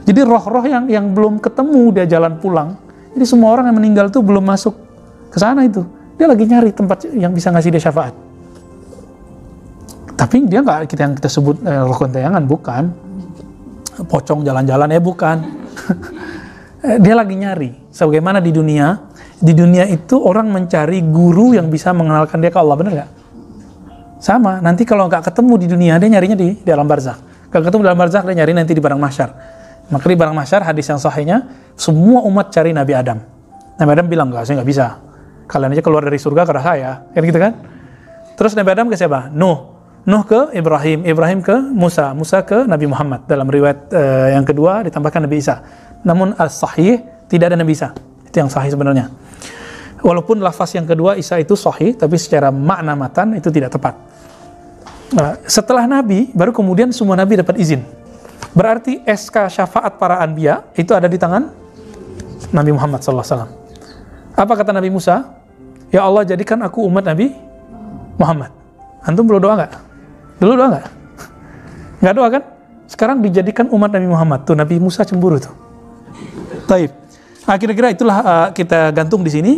Jadi roh-roh yang belum ketemu dia jalan pulang. Jadi semua orang yang meninggal tuh belum masuk ke sana itu. Dia lagi nyari tempat yang bisa ngasih dia syafaat. Tapi dia nggak yang kita sebut roh gentayangan, bukan. Pocong jalan-jalan bukan. Dia lagi nyari. Sebagaimana di dunia itu orang mencari guru yang bisa mengenalkan dia ke Allah, benar nggak? Sama. Nanti kalau nggak ketemu di dunia, dia nyarinya di alam barzakh. Gak ketemu dalam barzakh, dia nyari nanti di padang mahsyar. Maka di padang mahsyar, hadis yang sahihnya, semua umat cari Nabi Adam. Nabi Adam bilang, enggak, saya nggak bisa. Kalian aja keluar dari surga karena saya. Kan gitu kan? Terus Nabi Adam ke siapa? Nuh ke Ibrahim. Ibrahim ke Musa. Musa ke Nabi Muhammad. Dalam riwayat yang kedua ditambahkan Nabi Isa. Namun as-sahih tidak ada Nabi Isa. Itu yang sahih sebenarnya. Walaupun lafaz yang kedua Isa itu sahih, tapi secara makna matan itu tidak tepat. Nah, setelah Nabi, baru kemudian semua Nabi dapat izin. Berarti SK syafaat para anbiya itu ada di tangan Nabi Muhammad SAW. Apa kata Nabi Musa? Ya Allah, jadikan aku umat Nabi Muhammad. Antum belum doa nggak? Dulu doa nggak? Nggak doa kan? Sekarang dijadikan umat Nabi Muhammad. Tuh Nabi Musa cemburu tuh. Taib. Kira-kira itulah kita gantung di sini.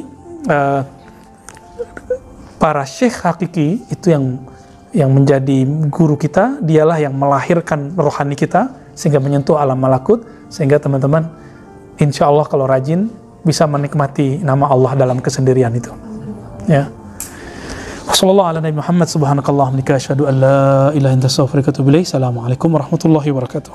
Para syekh hakiki itu yang menjadi guru kita, dialah yang melahirkan rohani kita sehingga menyentuh alam malakut, sehingga teman-teman insya Allah kalau rajin bisa menikmati nama Allah dalam kesendirian itu. Ya. Wassallallahu ala nabi Muhammad subhanakallahumma wa bihamdika asyhadu an la ilaha illa anta astaghfiruka wa atubu ilaik. Assalamualaikum warahmatullahi wabarakatuh.